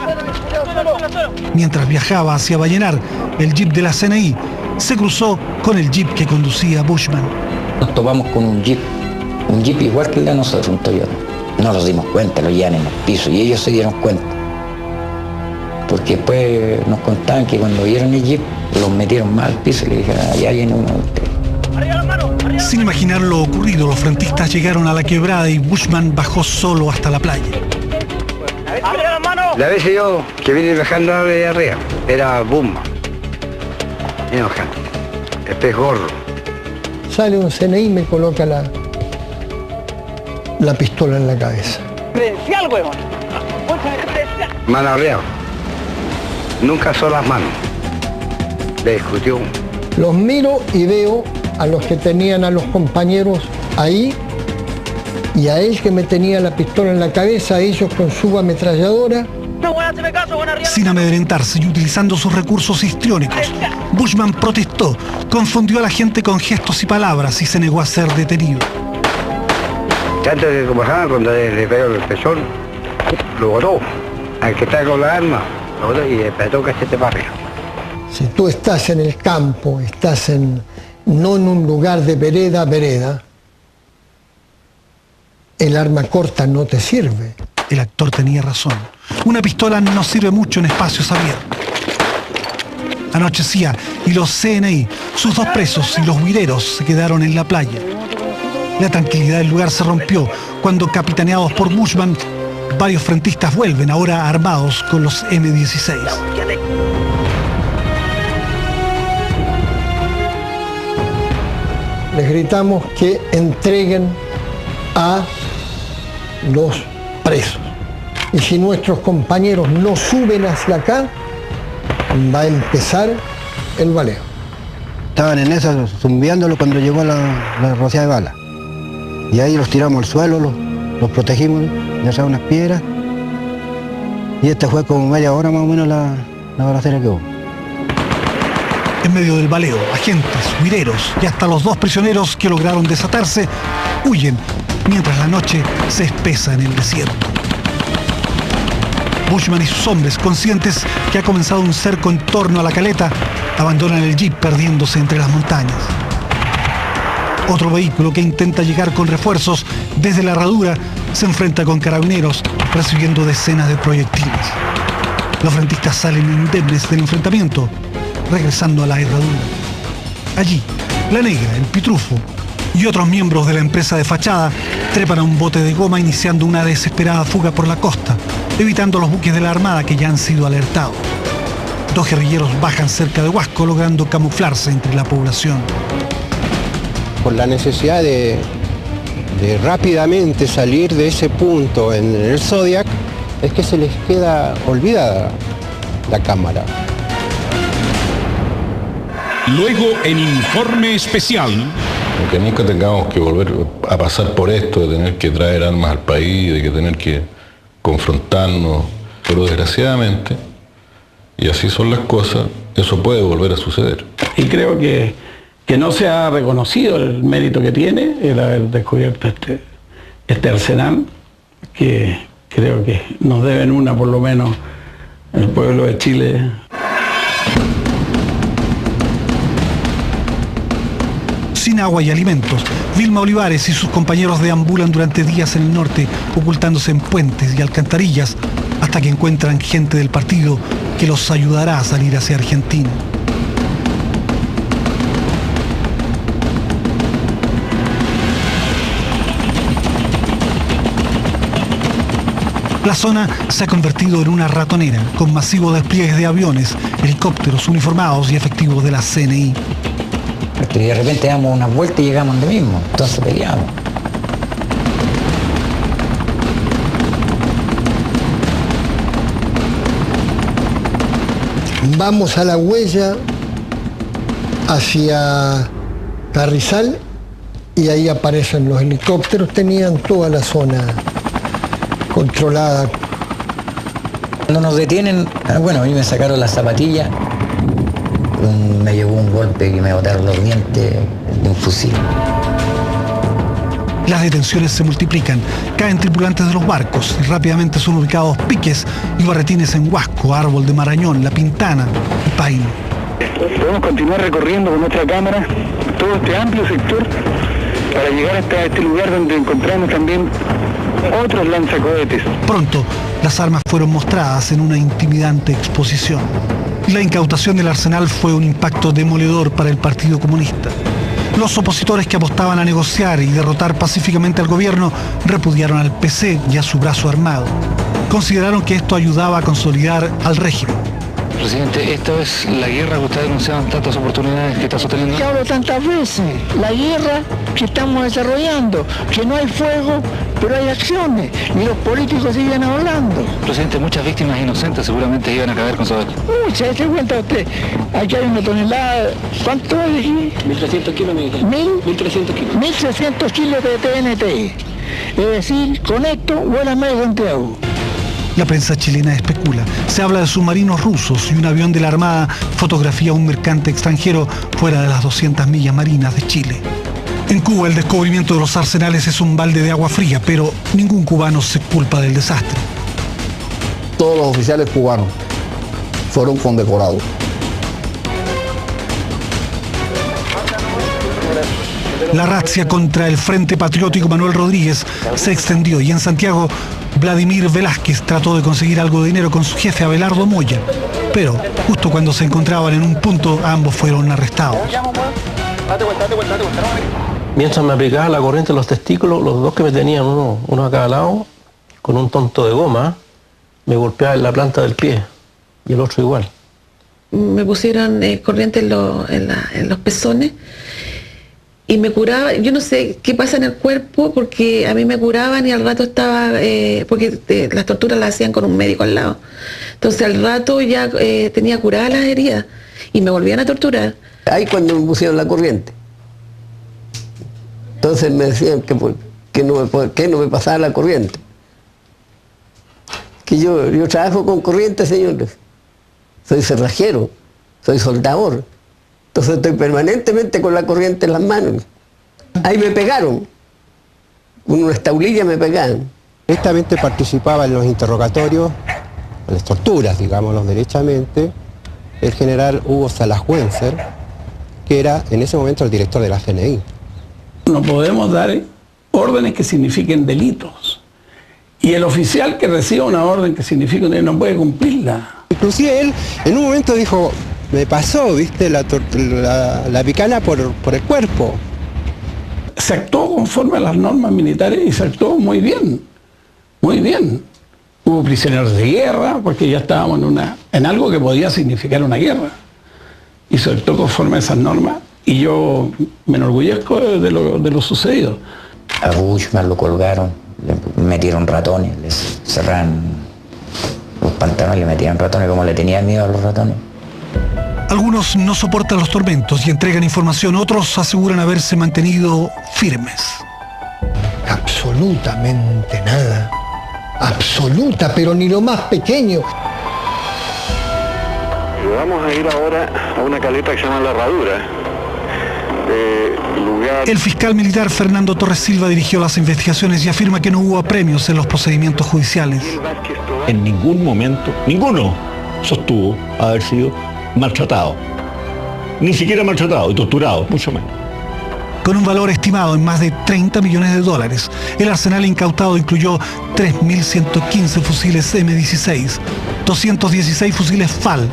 Mientras viajaba hacia Vallenar, el jeep de la CNI se cruzó con el jeep que conducía Bushman. Nos topamos con un jeep igual que el de nosotros, un Toyota. No nos dimos cuenta, lo llevan en el piso y ellos se dieron cuenta. Porque después nos contaban que cuando vieron el jeep, los metieron más al piso y le dijeron, allá viene uno de ustedes. Sin imaginar lo ocurrido, los frentistas llegaron a la quebrada y Bushman bajó solo hasta la playa. La vez yo que vine bajando de arriba, era Bumba. Vine bajando. El pez gordo. Sale un CNI y me coloca la pistola en la cabeza. Credencial, huevón. Mano arriba. Nunca son las manos. Le discutió. Los miro y veo a los que tenían a los compañeros ahí y a él que me tenía la pistola en la cabeza, ellos con su ametralladora. Sin amedrentarse y utilizando sus recursos histriónicos, Bushman protestó, confundió a la gente con gestos y palabras y se negó a ser detenido. Antes de que conversaban, cuando le pegó el pezón, lo botó. Al que está con la arma, lo botó y le apretó cachete para arriba. Si tú estás en el campo, estás no en un lugar de vereda, el arma corta no te sirve. El actor tenía razón. Una pistola no sirve mucho en espacios abiertos. Anochecía y los CNI, sus 2 presos y los huireros se quedaron en la playa. La tranquilidad del lugar se rompió cuando, capitaneados por Bushman, varios frentistas vuelven, ahora armados con los M16. Les gritamos que entreguen a los presos. Y si nuestros compañeros no suben hacia acá, va a empezar el baleo. Estaban en esa, zumbiándolo cuando llegó la rociada de bala. Y ahí los tiramos al suelo, los protegimos, le echamos unas piedras. Y esta fue como media hora más o menos la balacera que hubo. En medio del baleo, agentes, huireros y hasta los 2 prisioneros que lograron desatarse huyen mientras la noche se espesa en el desierto. Bushman y sus hombres, conscientes que ha comenzado un cerco en torno a la caleta, abandonan el jeep perdiéndose entre las montañas. Otro vehículo que intenta llegar con refuerzos desde la herradura se enfrenta con carabineros recibiendo decenas de proyectiles. Los frentistas salen indemnes del enfrentamiento, regresando a la herradura. Allí, La Negra, el Pitrufo y otros miembros de la empresa de fachada trepan a un bote de goma iniciando una desesperada fuga por la costa, evitando los buques de la Armada que ya han sido alertados. 2 guerrilleros bajan cerca de Huasco logrando camuflarse entre la población. Por la necesidad de rápidamente salir de ese punto en el Zodiac, es que se les queda olvidada la cámara. Luego en Informe Especial. Que nunca tengamos que volver a pasar por esto, de tener que traer armas al país, de que tener que confrontarnos, pero desgraciadamente, y así son las cosas, eso puede volver a suceder. Y creo que no se ha reconocido el mérito que tiene el haber descubierto este arsenal, que creo que nos deben una por lo menos el pueblo de Chile. Sin agua y alimentos. Vilma Olivares y sus compañeros deambulan durante días en el norte, ocultándose en puentes y alcantarillas, hasta que encuentran gente del partido que los ayudará a salir hacia Argentina. La zona se ha convertido en una ratonera, con masivos despliegues de aviones, helicópteros uniformados y efectivos de la CNI. Y de repente damos una vuelta y llegamos donde mismo, entonces peleamos. Vamos a la huella hacia Carrizal y ahí aparecen los helicópteros, tenían toda la zona controlada. Cuando nos detienen, bueno, a mí me sacaron las zapatillas, me llegó un golpe que me botaron los dientes de un fusil. Las detenciones se multiplican, caen tripulantes de los barcos y rápidamente son ubicados piques y barretines en Huasco, Árbol de Marañón, La Pintana y Paine. Podemos continuar recorriendo con nuestra cámara todo este amplio sector para llegar hasta este lugar donde encontramos también otros lanzacohetes. Pronto, las armas fueron mostradas en una intimidante exposición. La incautación del arsenal fue un impacto demoledor para el Partido Comunista. Los opositores que apostaban a negociar y derrotar pacíficamente al gobierno repudiaron al PC y a su brazo armado. Consideraron que esto ayudaba a consolidar al régimen. Presidente, ¿esta es la guerra que usted denunció en tantas oportunidades que está sosteniendo? Que hablo tantas veces, la guerra que estamos desarrollando, que no hay fuego, pero hay acciones, y los políticos siguen hablando. Presidente, muchas víctimas inocentes seguramente iban a caer con su... Muchas, se cuenta usted, aquí hay una tonelada, ¿cuánto hay aquí? 1.300 kilos, me dijeron. 1.300 kilos. 1.300 kilos de TNT. Es decir, con esto vuela medio Santiago. La prensa chilena especula. Se habla de submarinos rusos y un avión de la Armada fotografía un mercante extranjero fuera de las 200 millas marinas de Chile. En Cuba el descubrimiento de los arsenales es un balde de agua fría, pero ningún cubano se culpa del desastre. Todos los oficiales cubanos fueron condecorados. La razzia contra el Frente Patriótico Manuel Rodríguez se extendió y en Santiago Vladimir Velázquez trató de conseguir algo de dinero con su jefe Abelardo Moya, pero justo cuando se encontraban en un punto ambos fueron arrestados. Mientras me aplicaba la corriente en los testículos, los dos que me tenían, uno a cada lado, con un tonto de goma, me golpeaba en la planta del pie y el otro igual. Me pusieron corriente en los pezones y me curaba. Yo no sé qué pasa en el cuerpo porque a mí me curaban y al rato estaba, porque las torturas las hacían con un médico al lado. Entonces al rato ya tenía curadas las heridas y me volvían a torturar. Ahí cuando me pusieron la corriente. Entonces me decían que por qué no me pasaba la corriente. Que yo trabajo con corriente, señores. Soy cerrajero, soy soldador. Entonces estoy permanentemente con la corriente en las manos. Ahí me pegaron. Con una tablilla me pegaban. Directamente participaba en los interrogatorios, en las torturas, digámoslo derechamente, el general Hugo Salazhuencer, que era en ese momento el director de la CNI. No podemos dar órdenes que signifiquen delitos. Y el oficial que reciba una orden que signifique un delito no puede cumplirla. Inclusive él en un momento dijo, me pasó, viste, la picana por el cuerpo. Se actuó conforme a las normas militares y se actuó muy bien, muy bien. Hubo prisioneros de guerra porque ya estábamos en algo que podía significar una guerra. Y se actuó conforme a esas normas y yo me enorgullezco de lo sucedido. A Bushman lo colgaron, le metieron ratones, les cerraron los pantalones, le metían ratones como le tenían miedo a los ratones. Algunos no soportan los tormentos y entregan información, otros aseguran haberse mantenido firmes. Absolutamente nada. Absoluta, pero ni lo más pequeño. Vamos a ir ahora a una caleta que se llama La Herradura. El fiscal militar Fernando Torres Silva dirigió las investigaciones y afirma que no hubo apremios en los procedimientos judiciales. En ningún momento, ninguno sostuvo haber sido maltratado. Ni siquiera maltratado y torturado, mucho menos. con un valor estimado en más de 30 millones de dólares. El arsenal incautado incluyó 3.115 fusiles M16, 216 fusiles FAL,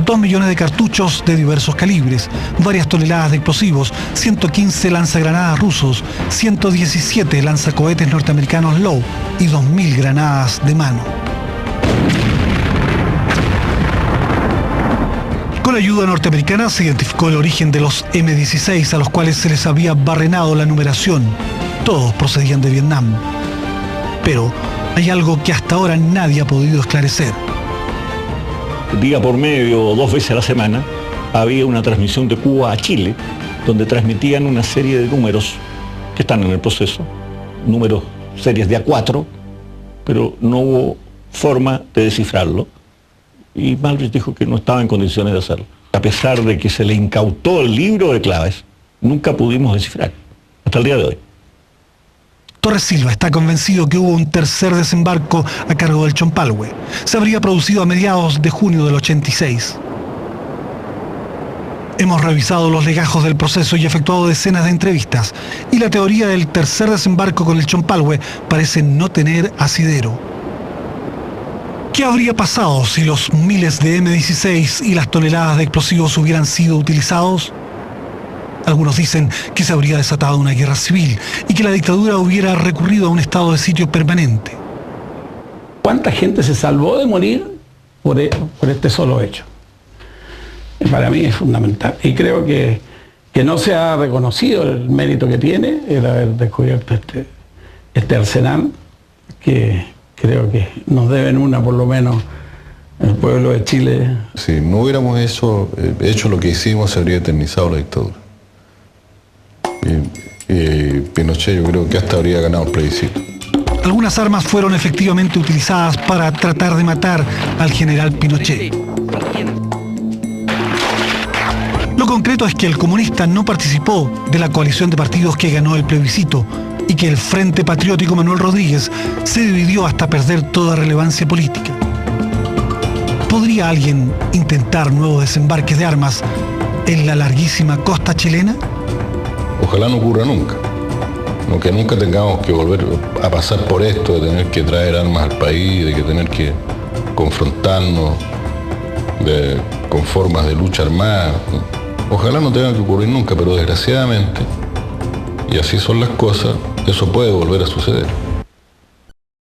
2 millones de cartuchos de diversos calibres, varias toneladas de explosivos, 115 lanzagranadas rusos, 117 lanzacohetes norteamericanos Low y 2.000 granadas de mano. Con la ayuda norteamericana se identificó el origen de los M16 a los cuales se les había barrenado la numeración. Todos procedían de Vietnam. Pero hay algo que hasta ahora nadie ha podido esclarecer. Día por medio o 2 veces a la semana había una transmisión de Cuba a Chile, donde transmitían una serie de números que están en el proceso, números series de A4, pero no hubo forma de descifrarlo. Y Malrich dijo que no estaba en condiciones de hacerlo. A pesar de que se le incautó el libro de claves, nunca pudimos descifrar, hasta el día de hoy. Torres Silva está convencido que hubo un tercer desembarco a cargo del Chompalhue. Se habría producido a mediados de junio del 86. Hemos revisado los legajos del proceso y efectuado decenas de entrevistas, y la teoría del tercer desembarco con el Chompalhue parece no tener asidero. ¿Qué habría pasado si los miles de M16 y las toneladas de explosivos hubieran sido utilizados? Algunos dicen que se habría desatado una guerra civil y que la dictadura hubiera recurrido a un estado de sitio permanente. ¿Cuánta gente se salvó de morir por este solo hecho? Para mí es fundamental. Y creo que no se ha reconocido el mérito que tiene el haber descubierto este arsenal, que creo que nos deben una, por lo menos, el pueblo de Chile. Si no hubiéramos hecho lo que hicimos, se habría eternizado la dictadura. Y Pinochet yo creo que hasta habría ganado el plebiscito. Algunas armas fueron efectivamente utilizadas para tratar de matar al general Pinochet. Lo concreto es que el comunista no participó de la coalición de partidos que ganó el plebiscito y que el Frente Patriótico Manuel Rodríguez se dividió hasta perder toda relevancia política. ¿Podría alguien intentar nuevos desembarques de armas en la larguísima costa chilena? Ojalá no ocurra nunca. No, que nunca tengamos que volver a pasar por esto, de tener que traer armas al país, de que tener que confrontarnos con formas de lucha armada. Ojalá no tenga que ocurrir nunca, pero desgraciadamente, y así son las cosas, eso puede volver a suceder.